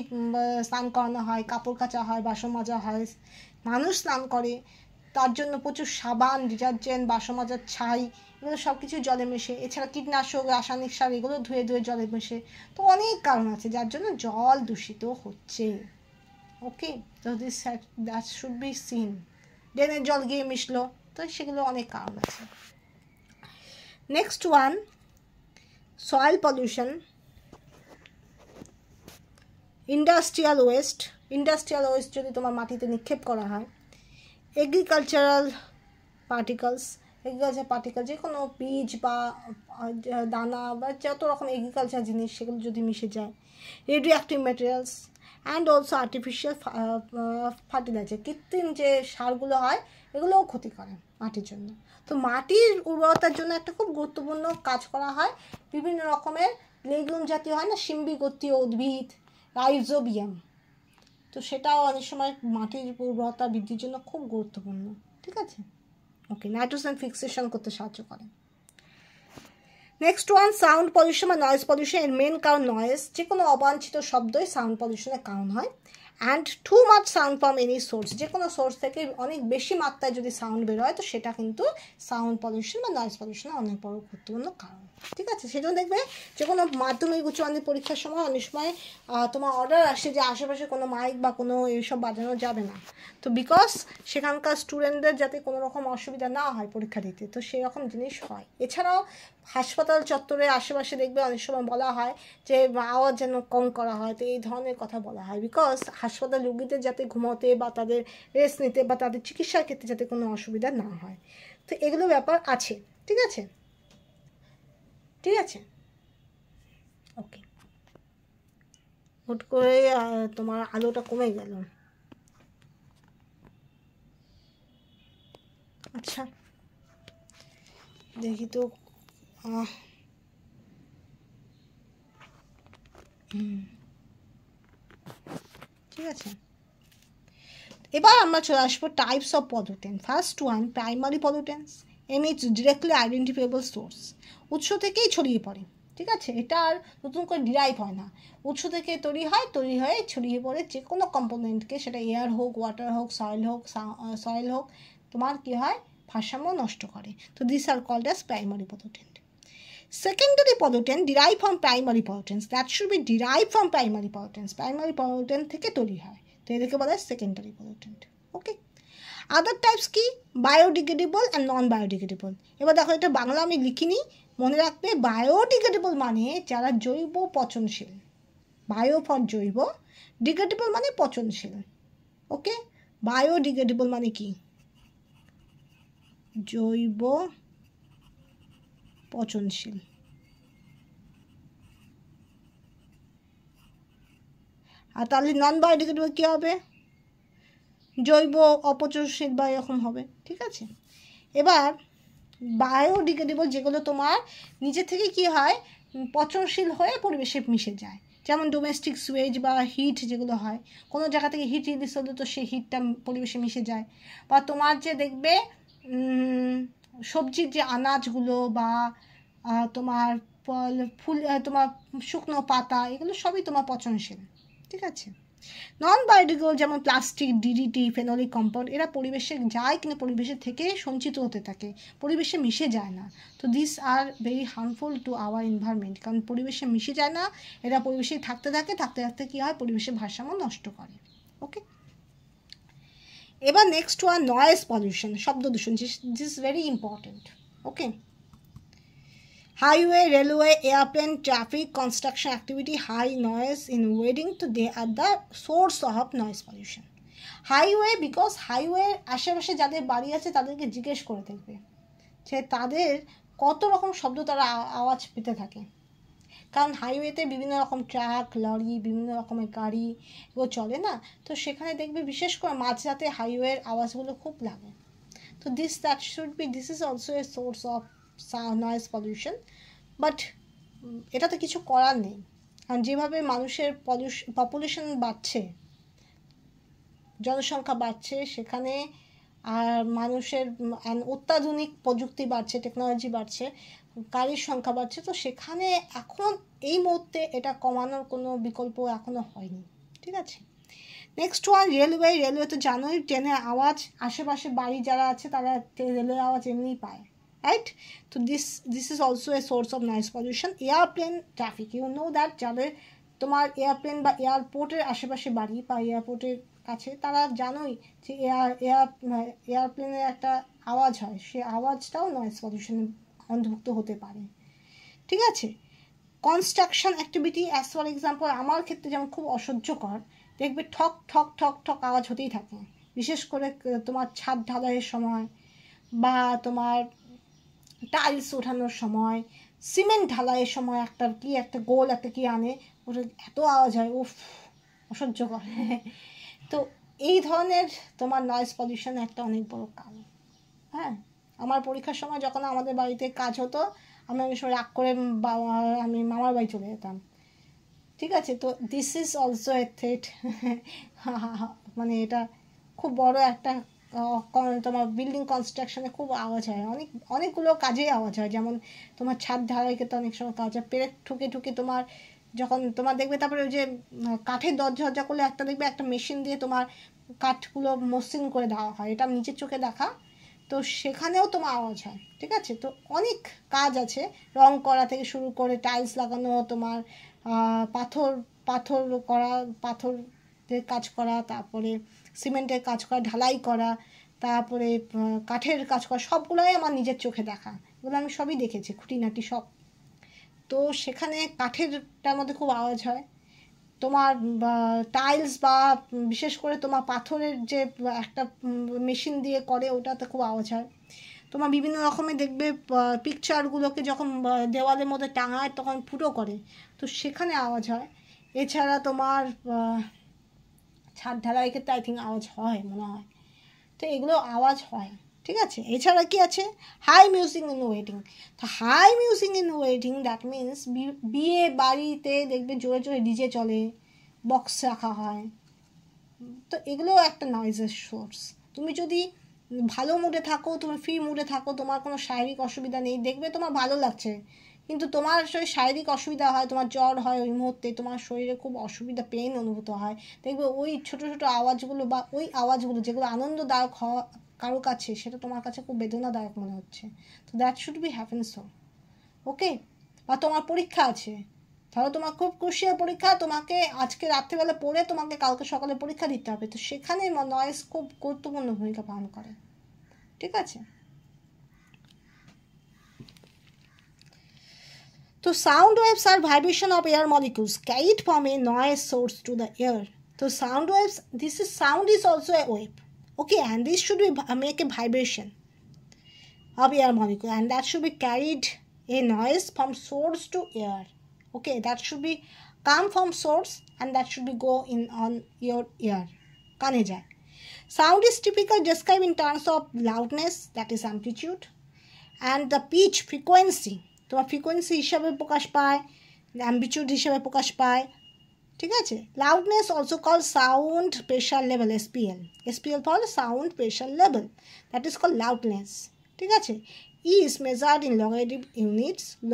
স্নান করানো হয়, কাপড় কাচা হয়, বাসন মাজা হয়, মানুষ স্নান করে, তার জন্য প্রচুর সাবান, ডিটারজেন্ট, বাসন মাজার ছাই, এগুলো সব কিছু জলে মেশে, এছাড়া কীটনাশক, রাসায়নিক সার এগুলো ধুয়ে ধুয়ে জলে মেশে, তো অনেক কারণ আছে যার জন্য জল দূষিত হচ্ছে। ওকে, তো দ্যাট শুড বি সিন, ড্রেনের জল গিয়ে মিশলো, তো সেগুলো অনেক কারণ আছে। Next one soil pollution, industrial waste যদি তোমার মাটিতে নিক্ষেপ করা হয়, এগ্রিকালচার পার্টিকেল, যে কোনো বীজ বা দানা বা যত রকম এগ্রিকালচার জিনিস সেগুলো যদি মিশে যায়, radio active materials and also artificial fertiliser, কৃত্রিম যে সারগুলো হয় এগুলোও ক্ষতি করে মাটির জন্য। তো মাটির উর্বরতার জন্য একটা খুব গুরুত্বপূর্ণ কাজ করা হয়, বিভিন্ন রকমের লেগুম জাতীয় হয় না, শিম্বিগতীয় উদ্ভিদ, রাইজোবিয়াম, তো সেটাও অনেক সময় মাটির উর্বরতা বৃদ্ধির জন্য খুব গুরুত্বপূর্ণ। ঠিক আছে, ওকে, নাইট্রোজেন ফিক্সেশন করতে সাহায্য করে। নেক্সট ওয়ান সাউন্ড পলিউশন বা নয়েজ পলিউশন, এর মেন কারণ নয়েজ, যে কোনো অবাঞ্ছিত শব্দই সাউন্ড পলিউশনের কারণ হয়। And too much sound from any source, যে কোনো সোর্স থেকে অনেক বেশি মাত্রায় যদি সাউন্ড বের হয় তো সেটা কিন্তু সাউন্ড পলিউশন বা নয়েজ পলিউশনের অনেক বড় গুরুত্বপূর্ণ কারণ। ঠিক আছে, সেজন্য দেখবে যে কোনো মাধ্যমিক উচ্চ মাধ্যমিক পরীক্ষার সময় অনেক সময় তোমার অর্ডার আসে যে আশেপাশে কোনো মাইক বা কোনো এইসব বাজানো যাবে না, তো বিকজ সেখানকার স্টুডেন্টদের যাতে কোনো রকম অসুবিধা না হয় পরীক্ষা দিতে, তো সেই রকম জিনিস হয়। এছাড়াও হাসপাতাল চত্বরের আশেপাশে দেখবে অনেক সময় বলা হয় যে আওয়াজ যেন কম করা হয়, তো এই ধরনের কথা বলা হয় বিকজ হাসপাতাল রোগীদের যাতে ঘুমোতে বা তাদের রেস্ট নিতে বা তাদের চিকিৎসার ক্ষেত্রে যাতে কোনো অসুবিধা না হয়, তো এগুলো ব্যাপার আছে। ঠিক আছে, ওকে, হুট করে তোমার আলোটা কমে গেল। আচ্ছা দেখি তো, ঠিক আছে, এবার আমরা চলে আসবো types of pollutant. First one primary pollutants, emits directly identifiable source, উৎস থেকেই ছড়িয়ে পড়ে। ঠিক আছে, এটা আর নতুন করে ডিরাইভ হয় না, উৎস থেকে তৈরি হয়ে ছড়িয়ে পড়ে যে কোনো কম্পোনেন্টকে, সেটা এয়ার হোক, ওয়াটার হোক, সয়েল হোক, তোমার কী হয়, ভারসাম্য নষ্ট করে। তো this are called as primary pollutant. Secondary pollutant derived from primary pollutants, that should be derived from primary pollutants, primary pollutant থেকে তৈরি হয়, তো এদেরকে বলা হয় সেকেন্ডারি পলিউটেন্ট। ওকে, আদার টাইপস কি, বায়োডিগ্রেডেবল অ্যান্ড নন বায়োডিগ্রেডেবল। এবার দেখো এটা বাংলা আমি লিখিনি, মনে রাখবে বায়োডিগ্রেডেবল মানে যারা জৈব পচনশীল, বায়ো ফর জৈব, ডিগ্রেডেবল মানে পচনশীল। ওকে, বায়োডিগ্রেডেবল মানে কি, জৈব পচনশীল, আর তাহলে নন বায়োডিগ্রেডেবল কী হবে, জৈব অপচনশীল বা এরকম হবে। ঠিক আছে, এবার বায়োডিগ্রেডেবল যেগুলো তোমার নিজে থেকে কি হয়, পচনশীল হয়ে পরিবেশে মিশে যায়। যেমন ডোমেস্টিক সুয়েজ বা হিট যেগুলো হয়, কোনো জায়গা থেকে হিট রিলিজ হলে তো সেই হিটটা পরিবেশে মিশে যায়। বা তোমার যে দেখবে সবজির যে আনাজগুলো বা তোমার ফুল, তোমার শুকনো পাতা, এগুলো সবই তোমার পচনশীল, ঠিক আছে। নন বায়োডিগ্রেডেবল যেমন প্লাস্টিক, ডিডিটি, ফেনোলিক কম্পাউন্ড, এরা পরিবেশে যায় কিন্তু পরিবেশের থেকে সঞ্চিত হতে থাকে, পরিবেশে মিশে যায় না। তো this are very harmful to our environment, কারণ পরিবেশে মিশে যায় না, এরা পরিবেশে থাকতে থাকতে কী হয়, পরিবেশের ভারসাম্য নষ্ট করে। ওকে, এবার নেক্সট ওয়ান নয়েজ পলিউশন, শব্দ দূষণ। This is very important. Okay, highway, railway, airplane, traffic, construction activity, high noise in wedding, তো they are the source of noise pollution. Highway, because হাইওয়ের আশেপাশে যাদের বাড়ি আছে তাদেরকে জিজ্ঞেস করে দেখবে যে তাদের কত রকম শব্দ তারা আওয়াজ পেতে থাকে, কারণ হাইওয়েতে বিভিন্ন রকম ট্রাক, লরি, বিভিন্ন রকমের গাড়ি এগুলো চলে না, তো সেখানে দেখবে বিশেষ করে মাঝরাতে হাইওয়ের আওয়াজগুলো খুব লাগে। তো this is also a source of noise pollution. But এটা তো কিছু করার নেই, কারণ যেভাবে মানুষের পপুলেশন বাড়ছে, জনসংখ্যা বাড়ছে, সেখানে আর মানুষের অত্যাধুনিক প্রযুক্তি বাড়ছে, টেকনোলজি বাড়ছে, গাড়ির সংখ্যা বাড়ছে, তো সেখানে এখন এই মুহূর্তে এটা কমানোর কোনো বিকল্প এখনও হয়নি, ঠিক আছে। Next one railway. রেলওয়ে তো জানোই, ট্রেনের আওয়াজ, আশেপাশে বাড়ি যারা আছে তারা রেলওয়ে আওয়াজ এমনিই পায়, রাইট। তো this is also a source of noise pollution. Airplane traffic, you know that, যাদের তোমার এয়ারপ্লেন বা এয়ারপোর্টের আশেপাশে বাড়ি বা এয়ারপোর্টের কাছে, তারা জানোই যে এয়ারপ্লেনের একটা আওয়াজ হয়, সে আওয়াজটাও নয়েজ পলিউশনে অন্তর্ভুক্ত হতে পারে, ঠিক আছে। Construction activity, as for example আমার ক্ষেত্রে যেমন খুব অসহ্যকর, দেখবে ঠক ঠক ঠক ঠক আওয়াজ হতেই থাকে, বিশেষ করে তোমার ছাদ ঢালাইয়ের সময় বা তোমার টাইলস ওঠানোর সময়, সিমেন্ট ঢালাইয়ের সময় একটা গোল একটা কি আনে, ওটা এত আওয়াজ হয়, উফ, অসহ্যকর। তো এই ধরনের তোমার নয়েজ পলিউশন একটা অনেক বড় কারণ। হ্যাঁ, আমার পরীক্ষার সময় যখন আমাদের বাড়িতে কাজ হতো, আমি অনেক সময় রাগ করে আমি মামার বাড়ি চলে যেতাম, ঠিক আছে। তো this is also A threat, মানে এটা খুব বড় একটা, তোমার বিল্ডিং কনস্ট্রাকশনে খুব আওয়াজ হয়, অনেকগুলো কাজেই আওয়াজ হয়, যেমন তোমার ছাদ ঢালাইকে তো অনেক সময় কাজ হয়, পেরেক ঠুকে ঠুকে তোমার যখন তোমার দেখবে, তারপরে ওই যে কাঠের দরজা করলে দেখবে একটা মেশিন দিয়ে তোমার কাঠগুলো মসৃণ করে দেওয়া হয়, এটা নিজের চোখে দেখা, তো সেখানেও তোমার আওয়াজ হয়, ঠিক আছে। তো অনেক কাজ আছে, রং করা থেকে শুরু করে টাইলস লাগানো, তোমার পাথর করা, পাথরের কাজ করা, তারপরে সিমেন্টের কাজ করা, ঢালাই করা, তারপরে কাঠের কাজ করা, সবগুলোই আমার নিজের চোখে দেখা, এগুলো আমি সবই দেখেছি, খুঁটিনাটি সব। তো সেখানে কাঠেরটার মধ্যে খুব আওয়াজ হয়, তোমার টাইলস বা বিশেষ করে তোমার পাথরের যে একটা মেশিন দিয়ে করে, ওটাতে খুব আওয়াজ হয়। তোমার বিভিন্ন রকমের দেখবে পিকচারগুলোকে যখন দেওয়ালের মধ্যে টাঙায় তখন ফুটো করে, তো সেখানে আওয়াজ হয়। এছাড়া তোমার ছাদ ঢালাই ক্ষেত্রে আই থিঙ্ক আওয়াজ হয় মনে হয়, তো এগুলো আওয়াজ হয়, ঠিক আছে। এছাড়া কি আছে, হাই মিউজিক ইন ওয়েটিং। তো high music in wedding that means বিয়ে বাড়িতে দেখবে জোরে জোরে ডিজে চলে, বক্স রাখা হয়, তো এগুলোও একটা নয়েজের সোর্স। তুমি যদি ভালো মুডে থাকো, তুমি ফ্রি মুডে থাকো, তোমার কোনো শারীরিক অসুবিধা নেই, দেখবে তোমার ভালো লাগছে, কিন্তু তোমার শারীরিক অসুবিধা হয়, তোমার জ্বর হয়, ওই মুহূর্তে তোমার শরীরে খুব অসুবিধা, পেইন অনুভূত হয়, দেখবে ওই ছোটো ছোটো আওয়াজগুলো বা ওই আওয়াজগুলো যেগুলো আনন্দদায়ক হওয়া কারো কাছে, সেটা তোমার কাছে খুব বেদনাদায়ক মনে হচ্ছে। তো that should be happen so, okay. বা তোমার পরীক্ষা আছে, ধরো তোমার খুব ক্রুশিয়াল পরীক্ষা, তোমাকে আজকে রাত্রেবেলা পড়ে তোমাকে কালকে সকালে পরীক্ষা দিতে হবে, তো সেখানে নয়েজ খুব গুরুত্বপূর্ণ ভূমিকা পালন করে, ঠিক আছে। তো সাউন্ড ওয়েভস আর vibration of air molecules carried from a noise source to the air. So sound waves, sound is also a wave, okay, and this should be make a vibration of air molecule, and that should be carried a noise from source to air, okay, that should be come from source and that should be go in on your ear, kane jay. Sound is typically described in terms of loudness, that is amplitude, and the pitch, frequency, তোমার frequency হিসাবে প্রকাশ পায়, অ্যাম্বিটিউড হিসাবে প্রকাশ পায়, ঠিক আছে। Loudness also call sound pressure level, SPL for sound pressure level, that is call loudness, ঠিক আছে। Is measured in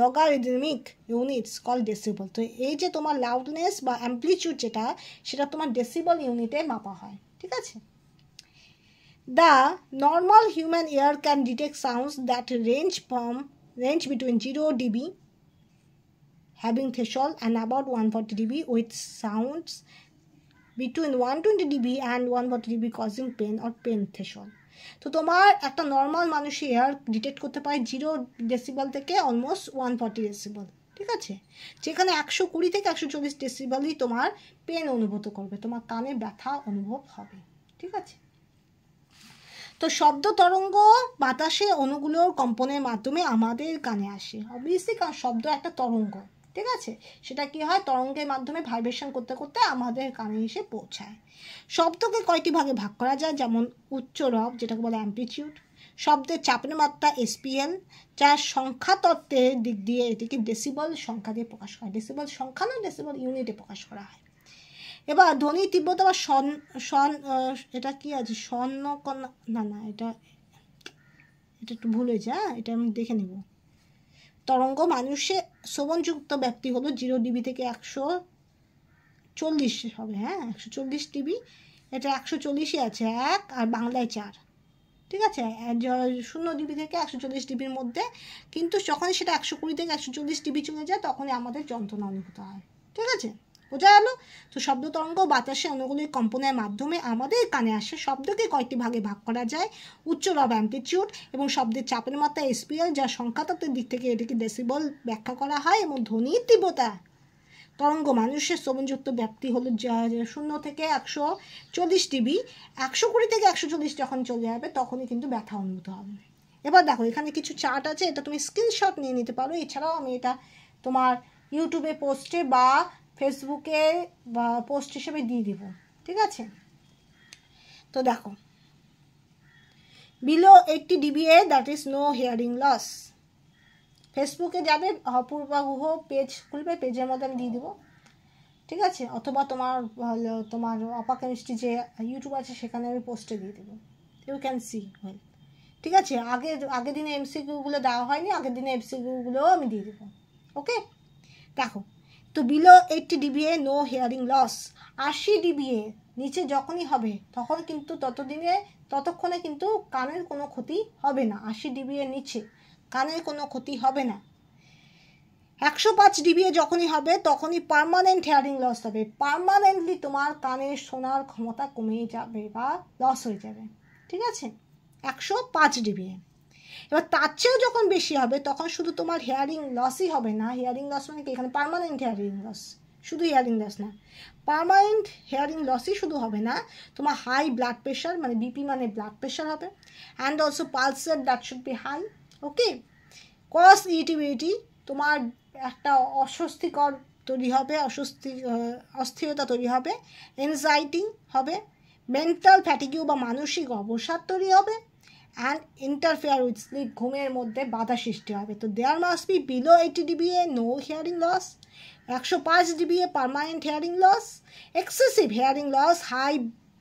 logarithmic units call decibel. তো এই যে তোমার লাউডনেস বা অ্যাম্পলিটিউড যেটা, সেটা তোমার ডেসিবল ইউনিটে মাপা হয়, ঠিক আছে। The normal human ear can detect sounds that range between 0 dB having threshold and about 140 dB with sounds between 120 dB and 140 dB causing pain or pain threshold. তো তোমার একটা নর্মাল মানুষের এয়ার ডিটেক্ট করতে পারে 0 ডেসিবল থেকে almost 140 decibel, ঠিক আছে। যেখানে 120 থেকে 140 ডেসিবলই তোমার পেন অনুভূত করবে, তোমার কানে ব্যথা অনুভব হবে, ঠিক আছে। তো শব্দ তরঙ্গ বাতাসে অণুগুলোর কম্পনের মাধ্যমে আমাদের কানে আসে। অবভিয়াসলি কারণ শব্দ একটা তরঙ্গ, ঠিক আছে, সেটা কি হয় তরঙ্গের মাধ্যমে ভাইব্রেশন করতে করতে আমাদের কানে এসে পৌঁছায়। শব্দকে কয়টি ভাগে ভাগ করা যায়, যেমন উচ্চ রব যেটাকে বলে অ্যাম্পলিটিউড, শব্দের চাপের মাত্রা এসপিএল, যার সংখ্যা তত্ত্বের দিক দিয়ে এটিকে ডেসিবল সংখ্যা দিয়ে প্রকাশ করা হয়। ডেসিবল সংখ্যা না, ডেসিবল ইউনিটে প্রকাশ করা হয়। এবার ধ্বনির তীব্রতা বা এটা কি আছে না এটা একটু ভুল হয়েছে, হ্যাঁ এটা আমি দেখে নেব। তরঙ্গ মানুষের শ্রবণযুক্ত ব্যাপ্তি হলো 0 ডিবি থেকে 140 হবে, হ্যাঁ 140 ডিবি, এটা 140ই আছে 1 আর বাংলায় 4, ঠিক আছে। 0 ডিবি থেকে 140 ডিবির মধ্যে, কিন্তু যখন সেটা 120 থেকে 140 ডিবি চলে যায় তখনই আমাদের যন্ত্রণা অনুভূত হয়, ঠিক আছে, বোঝা গেল। তো শব্দ তরঙ্গ বাতাসে অণুগুলির কম্পনের মাধ্যমে আমাদের কানে আসে। শব্দকে কয়েকটি ভাগে ভাগ করা যায়, উচ্চ রব অ্যাম্পলিটিউড এবং শব্দের চাপের মাত্রা এসপিএল, যা সংখ্যাতত্ত্বের দিক থেকে এটিকে ডেসিবল ব্যাখ্যা করা হয়, এবং ধ্বনির তীব্রতা তরঙ্গ মানুষের শ্রবণযুক্ত ব্যাপ্তি হলো 0 থেকে 140 ডিবি, 120 থেকে 140 যখন চলে যাবে তখনই কিন্তু ব্যথা অনুভূত হবে। এবার দেখো এখানে কিছু চার্ট আছে, এটা তুমি স্ক্রিনশট নিয়ে নিতে পারো। এছাড়াও আমি এটা তোমার ইউটিউবে পোস্টে বা ফেসবুকে বা পোস্ট হিসেবে দিয়ে দিব, ঠিক আছে। তো দেখো below 80 dBA that is no hearing loss. ফেসবুকে যাবে, অপূর্বাগুহ পেজ খুলবে, পেজের মধ্যে আমি দিয়ে দিব, ঠিক আছে, অথবা তোমার অপা কেমিস্ট্রি যে ইউটিউব আছে সেখানে আমি পোস্টে দিয়ে দেবো, ইউ ক্যান সি ওয়েল, ঠিক আছে। আগের দিনে এমসিকিউগুলো দেওয়া হয়নি, আগের দিনে এমসিকিউগুলোও আমি দিয়ে দেবো, ওকে। দেখো তো below 80 dBA no hearing loss, 80 dBA নিচে যখনই হবে তখন কিন্তু ততক্ষণে কিন্তু কানের কোনো ক্ষতি হবে না। 80 dBA নিচে কানের কোনো ক্ষতি হবে না। 105 dBA যখনই হবে তখনই পার্মানেন্ট হিয়ারিং লস হবে, পার্মানেন্টলি তোমার কানের শোনার ক্ষমতা কমে যাবে বা লস হয়ে যাবে, ঠিক আছে, 105 dBA। এবার তার চেয়েও যখন বেশি হবে তখন শুধু তোমার হিয়ারিং লসই হবে না। হিয়ারিং লস মানে কি, এখানে পার্মানেন্ট হিয়ারিং লস, শুধু হিয়ারিং লস না, পার্মানেন্ট হিয়ারিং লসই শুধু হবে না, তোমার হাই ব্লাড প্রেশার মানে বিপি মানে ব্লাড প্রেশার হবে, and also pulse rate that should be high, okay. Cause irritability, তোমার একটা অস্বস্তিকর তৈরি হবে, অস্থিরতা তৈরি হবে, এনজাইটি হবে, মেন্টাল ফ্যাটিগিউ বা মানসিক অবসাদ তৈরি হবে, অ্যান্ড ইন্টারফেয়ার উইথ স্লিপ, ঘুমের মধ্যে বাধা সৃষ্টি হবে। তো there must be below 80 dBA no hearing loss, 105 dBA permanent hearing loss, excessive hearing loss, high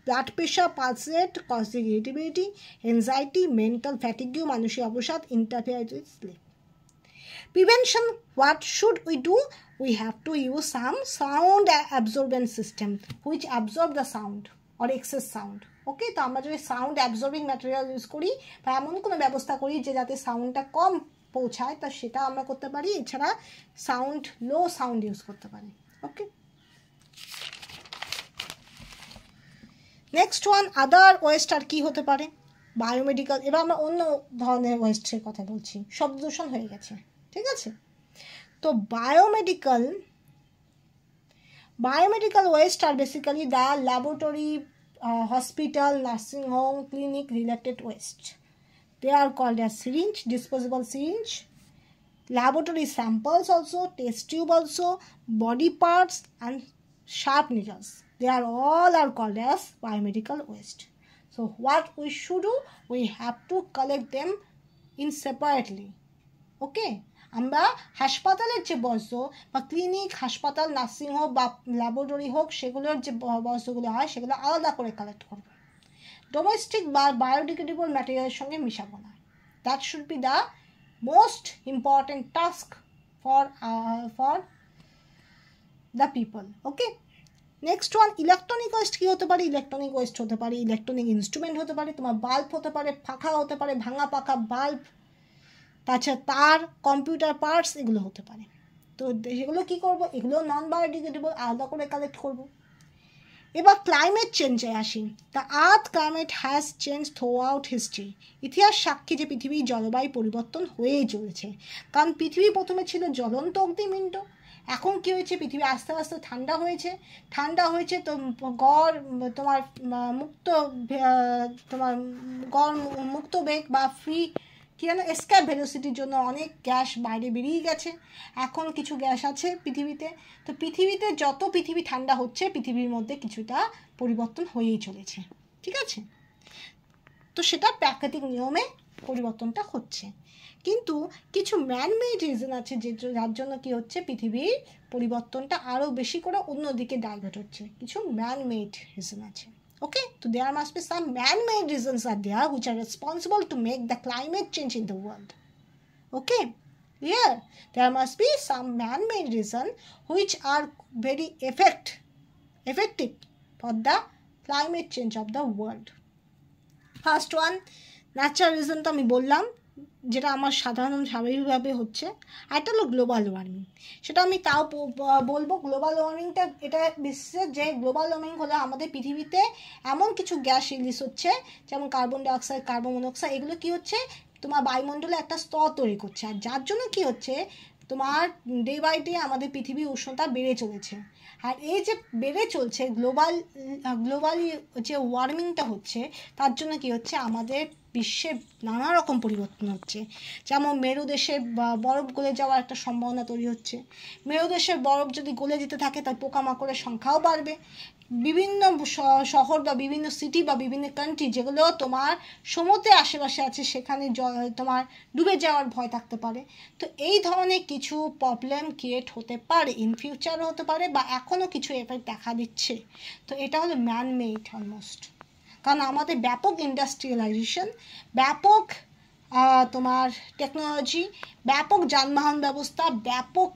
blood pressure, pulse rate, causing irritability, anxiety, mental fatigue, মানসিক অবসাদ, interfere with sleep. Prevention, what should we do? We have to use some sound absorbance system which absorb the sound or excess sound, ওকে। তো আমরা যদি sound absorbing material use করি বা এমন কোনো ব্যবস্থা করি যে যাতে সাউন্ডটা কম পৌঁছায়, তা সেটা আমরা করতে পারি। এছাড়া লো সাউন্ড ইউজ করতে পারি, ওকে। নেক্সট ওয়ান, আদার ওয়েস্ট আর কি হতে পারে, বায়োমেডিক্যাল। এবার আমরা অন্য ধরনের ওয়েস্টের কথা বলছি, শব্দ দূষণ হয়ে গেছে, ঠিক আছে। তো বায়োমেডিক্যাল ওয়েস্ট আর basically the laboratory, hospital, nursing home, clinic related waste. They are called as syringe, disposable syringe, laboratory samples also, test tube also, body parts and sharp needles. They are all called as biomedical waste. So what we should do, we have to collect them in separately, okay. আমরা হাসপাতালের যে বর্জ্য বা clinic, হাসপাতাল, nursing হোক বা laboratory হোক, সেগুলোর যে বর্জ্যগুলো হয় সেগুলো আলাদা করে কালেক্ট করবো। ডোমেস্টিক বা বায়োডিগ্রেডেবল ম্যাটেরিয়ালের সঙ্গে মিশাবো না। That should be the most important task for the people. Okay, next one, electronic waste কী হতে পারে? ইলেকট্রনিক ওয়েস্ট হতে পারে ইলেকট্রনিক ইনস্ট্রুমেন্ট হতে পারে, তোমার বাল্ব হতে পারে, পাখা হতে পারে, ভাঙা পাখা বাল্ব, তাছাড়া তার, কম্পিউটার পার্টস, এগুলো হতে পারে। তো সেগুলো কী করবো? এগুলো নন বায়োডিগ্রেডেবল, আলাদা করে কালেক্ট করবো। এবার ক্লাইমেট চেঞ্জে আসি। The earth climate has change through out history. ইতিহাস সাক্ষী যে পৃথিবীর জলবায়ু পরিবর্তন হয়েই চলেছে। কারণ পৃথিবী প্রথমে ছিল জ্বলন্ত অগ্নিপিণ্ড, এখন কী হয়েছে? পৃথিবী আস্তে আস্তে ঠান্ডা হয়েছে। তো গড় তোমার মুক্ত বেগ বা ফ্রি কী যেন এসকেপ ভেলোসিটির জন্য অনেক গ্যাস বাইরে বেরিয়ে গেছে। এখন কিছু গ্যাস আছে পৃথিবীতে। তো পৃথিবীতে যত পৃথিবী ঠান্ডা হচ্ছে, পৃথিবীর মধ্যে কিছুটা পরিবর্তন হয়েই চলেছে, ঠিক আছে? তো সেটা প্রাকৃতিক নিয়মে পরিবর্তনটা হচ্ছে, কিন্তু কিছু ম্যানমেড রিজন আছে যার জন্য কি হচ্ছে, পৃথিবীর পরিবর্তনটা আরও বেশি করে অন্যদিকে ডাইভার্ট হচ্ছে। কিছু ম্যানমেড রিজন আছে। Okay, so there must be some man-made reasons are there which are responsible to make the climate change in the world. Okay, yeah, there must be some man-made reason which are very effective for the climate change of the world. First one, natural reason তো আমি বললাম, যেটা আমার সাধারণ স্বাভাবিকভাবে হচ্ছে। একটা হলো গ্লোবাল ওয়ার্মিং, সেটা আমি তাও বলবো। গ্লোবাল ওয়ার্মিংটা এটা বিশেষ যে গ্লোবাল ওয়ার্মিং হলো আমাদের পৃথিবীতে এমন কিছু গ্যাস রিলিজ হচ্ছে, যেমন কার্বন ডাইঅক্সাইড, কার্বন মনোক্সাইড, এগুলো কি হচ্ছে, তোমার বায়ুমণ্ডলে একটা স্তর তৈরি করছে। আর যার জন্য কি হচ্ছে, তোমার ডে বাই ডে আমাদের পৃথিবীর উষ্ণতা বেড়ে চলেছে। আর এই যে বেড়ে চলছে গ্লোবালি যে ওয়ার্মিংটা হচ্ছে, তার জন্য কি হচ্ছে, আমাদের বিশ্বে নানা রকম পরিবর্তন হচ্ছে। যেমন মেরুদেশে বরফ গলে যাওয়ার একটা সম্ভাবনা তৈরি হচ্ছে। মেরুদেশের বরফ যদি গলে যেতে থাকে, তার পোকামাকড়ের সংখ্যাও বাড়বে। বিভিন্ন শহর বা বিভিন্ন সিটি বা বিভিন্ন কান্ট্রি যেগুলো তোমার সমুদ্রের আশেপাশে আছে, সেখানে তোমার ডুবে যাওয়ার ভয় থাকতে পারে। তো এই ধরনের কিছু প্রবলেম ক্রিয়েট হতে পারে, ইন ফিউচারও হতে পারে, বা এখনও কিছু এফেক্ট দেখা দিচ্ছে। তো এটা হলো ম্যানমেড অলমোস্ট, কারণ আমাদের ব্যাপক ইন্ডাস্ট্রিয়ালাইজেশন, ব্যাপক তোমার টেকনোলজি, ব্যাপক যানবাহন ব্যবস্থা, ব্যাপক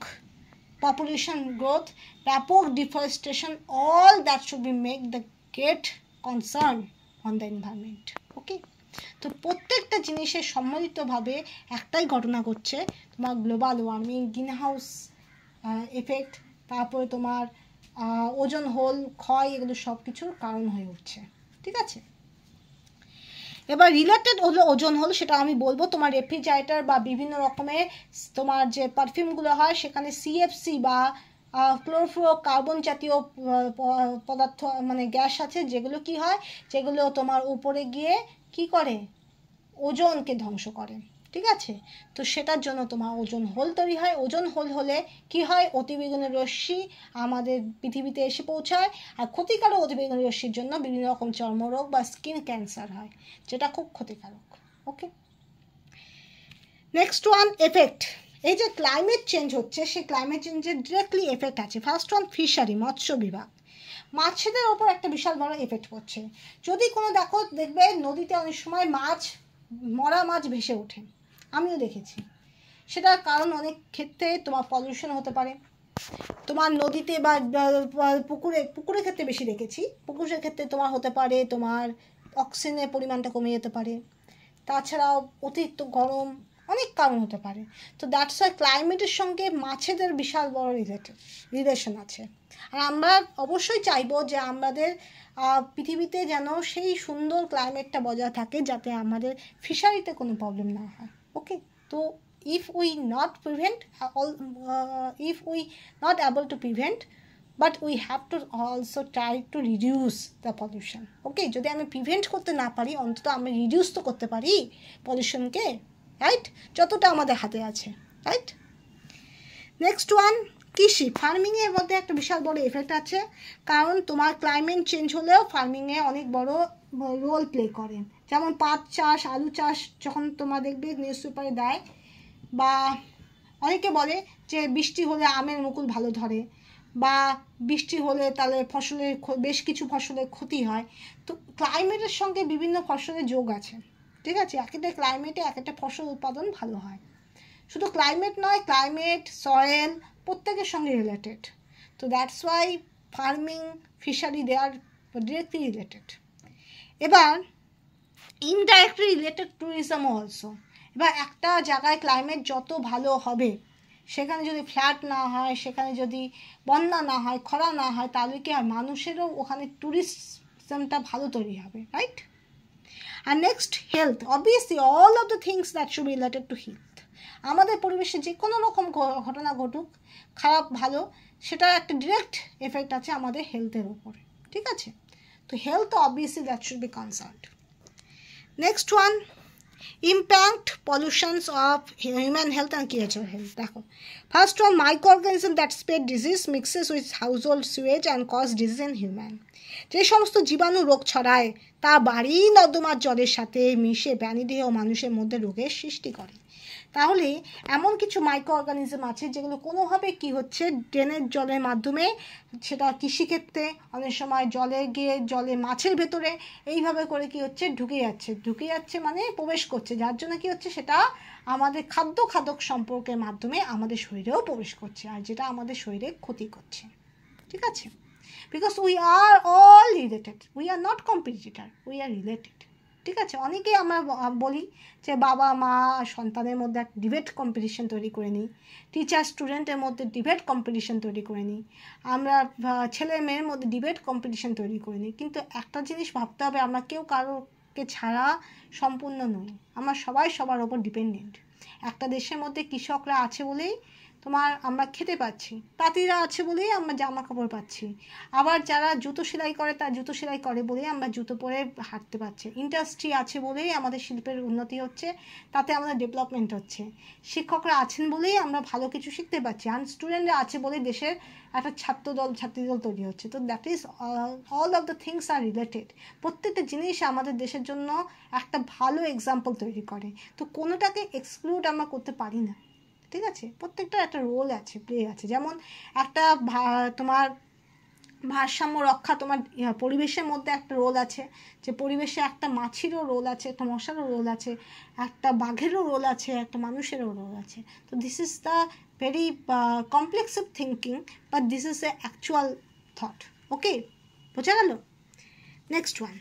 population growth, ব্যাপক deforestation, all that should be make the great concern on the environment. Okay, তো প্রত্যেকটা জিনিসের সম্মিলিতভাবে একটাই ঘটনা ঘটছে, তোমার global warming, green house effect, তারপরে তোমার ওজন হোল ক্ষয়, এগুলো সব কিছুর কারণ হয়ে উঠছে, ঠিক আছে? এবার রিলেটেড হলো ওজন হোল, সেটা আমি বলবো। তোমার রেফ্রিজারেটর বা বিভিন্ন রকমের তোমার যে পারফিউমগুলো হয়, সেখানে সিএফসি বা ক্লোরোফ্লোরো কার্বন জাতীয় পদার্থ মানে গ্যাস আছে, যেগুলো কি হয়, যেগুলো তোমার উপরে গিয়ে কি করে, ওজনকে ধ্বংস করে, ঠিক আছে? তো সেটার জন্য তোমার ওজন হোল তৈরি হয়। ওজন হোল হলে কি হয়, অতিবেগুনি রশ্মি আমাদের পৃথিবীতে এসে পৌঁছায়, আর ক্ষতিকারক অতিবেগুনি রশ্মির জন্য বিভিন্ন রকম চর্মরোগ বা স্কিন ক্যান্সার হয়, যেটা খুব ক্ষতিকারক। ওকে, নেক্সট ওয়ান, এফেক্ট। এই যে ক্লাইমেট চেঞ্জ হচ্ছে, সেই ক্লাইমেট চেঞ্জের ডিরেক্টলি এফেক্ট আছে। ফার্স্ট ওয়ান, ফিশারি, মৎস্য বিভাগ, মাছেদের ওপর একটা বিশাল বড় এফেক্ট পড়ছে। যদি কোনো দেখবে নদীতে অনেক সময় মরা মাছ ভেসে ওঠে, আমিও দেখেছি। সেটার কারণ অনেক ক্ষেত্রে তোমার পলিউশন হতে পারে। তোমার নদীতে বা পুকুরের ক্ষেত্রে বেশি দেখেছি। পুকুরের ক্ষেত্রে তোমার হতে পারে তোমার অক্সিজেনের পরিমাণটা কমে যেতে পারে। তাছাড়াও অতিরিক্ত গরম, অনেক কারণ হতে পারে। তো দ্যাটস ওয়াই ক্লাইমেটের সঙ্গে মাছেদের বিশাল বড় রিলেশন আছে। আর আমরা অবশ্যই চাইবো যে আমাদের পৃথিবীতে যেন সেই সুন্দর ক্লাইমেটটা বজায় থাকে, যাতে আমাদের ফিশারিতে কোনো প্রবলেম না হয়। ওকে, তো if we not able to prevent, but we have to also try to reduce the pollution. ওকে, যদি আমি প্রিভেন্ট করতে না পারি, অন্তত আমি রিডিউস তো করতে পারি পলিউশনকে, রাইট? যতটা আমাদের হাতে আছে, রাইট? নেক্সট ওয়ান, কৃষি, ফার্মিংয়ের মধ্যে একটা বিশাল বড় এফেক্ট আছে। কারণ তোমার ক্লাইমেট চেঞ্জ হলেও ফার্মিংয়ে অনেক বড় রোল প্লে করে। যেমন পাট চাষ, আলু চাষ, যখন তোমার দেখবে নিউজ পেপারে দেয়, বা অনেকে বলে যে বৃষ্টি হলে আমের মুকুল ভালো ধরে, বা বৃষ্টি হলে তাহলে ফসলের বেশ কিছু ফসলের ক্ষতি হয়। তো ক্লাইমেটের সঙ্গে বিভিন্ন ফসলের যোগ আছে, ঠিক আছে? এক একটা ক্লাইমেটে এক একটা ফসল উৎপাদন ভালো হয়। শুধু ক্লাইমেট নয়, ক্লাইমেট, সয়েল প্রত্যেকের সঙ্গে রিলেটেড। তো that's why farming, fishery, they are directly related. এবার ইনডাইরেক্টলি রিলেটেড ট্যুরিজম অলসো। এবার একটা জায়গায় ক্লাইমেট যত ভালো হবে, সেখানে যদি ফ্ল্যাট না হয়, সেখানে যদি বন্যা না হয়, খরা না হয়, তাহলে কি হয়, মানুষেরও ওখানে ট্যুরিজমটা ভালো তৈরি হবে, রাইট? আর next, health. Obviously all of the things that should be related to health. আমাদের পরিবেশে যে কোনো রকম ঘটনা ঘটুক, খারাপ ভালো, সেটার একটা ডিরেক্ট এফেক্ট আছে আমাদের হেলথের উপরে, ঠিক আছে? তো health obviously that should B concerned. Next one, impact pollutions of human health and creature health. দেখো, first one, microorganism that spread disease mixes with household sewage and cause disease in human. যে সমস্ত জীবাণু রোগ ছড়ায় তা বাড়ি নর্দমার জলের সাথে মিশে প্রাণীদেহ ও মানুষের মধ্যে রোগের সৃষ্টি করে। তাহলে এমন কিছু মাইক্রো অর্গানিজম আছে যেগুলো কোনোভাবে কি হচ্ছে, ড্রেনের জলের মাধ্যমে, সেটা কৃষিক্ষেত্রে অনেক সময় জলে গিয়ে জলে মাছের ভেতরে এইভাবে করে কি হচ্ছে, ঢুকে যাচ্ছে মানে প্রবেশ করছে, যার জন্য কি হচ্ছে, সেটা আমাদের খাদ্যক সম্পর্কের মাধ্যমে আমাদের শরীরেও প্রবেশ করছে, আর যেটা আমাদের শরীরে ক্ষতি করছে, ঠিক আছে? Because we are all related, we are not competitor, we are related, ঠিক আছে? অনেকেই আমরা বলি যে বাবা মা সন্তানের মধ্যে একটা ডিবেট কম্পিটিশন তৈরি করে নিই, টিচার স্টুডেন্টের মধ্যে ডিবেট কম্পিটিশন তৈরি করে নিই, আমরা ছেলে মেয়ের মধ্যে ডিবেট কম্পিটিশন তৈরি করে নিই। কিন্তু একটা জিনিস ভাবতে হবে, আমরা কেউ কারোকে ছাড়া সম্পূর্ণ নই, আমরা সবাই সবার ওপর ডিপেন্ডেন্ট। একটা দেশের মধ্যে কৃষকরা আছে বলেই আমরা খেতে পাচ্ছি, তাঁতিরা আছে বলেই আমরা জামা কাপড় পাচ্ছি, আবার যারা জুতো সেলাই করে তারা জুতো সেলাই করে বলেই আমরা জুতো পরে হাঁটতে পারছি, ইন্ডাস্ট্রি আছে বলেই আমাদের শিল্পের উন্নতি হচ্ছে, তাতে আমাদের ডেভেলপমেন্ট হচ্ছে, শিক্ষকরা আছেন বলেই আমরা ভালো কিছু শিখতে পারছি, আর স্টুডেন্টরা আছে বলেই দেশের একটা ছাত্রীদল তৈরি হচ্ছে। তো that is all of the things are related. প্রত্যেকটা জিনিস আমাদের দেশের জন্য একটা ভালো এক্সাম্পল তৈরি করে, তো কোনোটাকে এক্সক্লুড আমরা করতে পারি না, ঠিক আছে? প্রত্যেকটার একটা রোল আছে, প্লে আছে। যেমন একটা তোমার ভারসাম্য রক্ষা, তোমার পরিবেশের মধ্যে একটা রোল আছে, যে পরিবেশে একটা মাছিরও রোল আছে, একটা মশারও রোল আছে, একটা বাঘেরও রোল আছে, একটা মানুষেরও রোল আছে। তো this is the very complex thinking, but this is a actual thought. Okay, বোঝা গেল? Next one,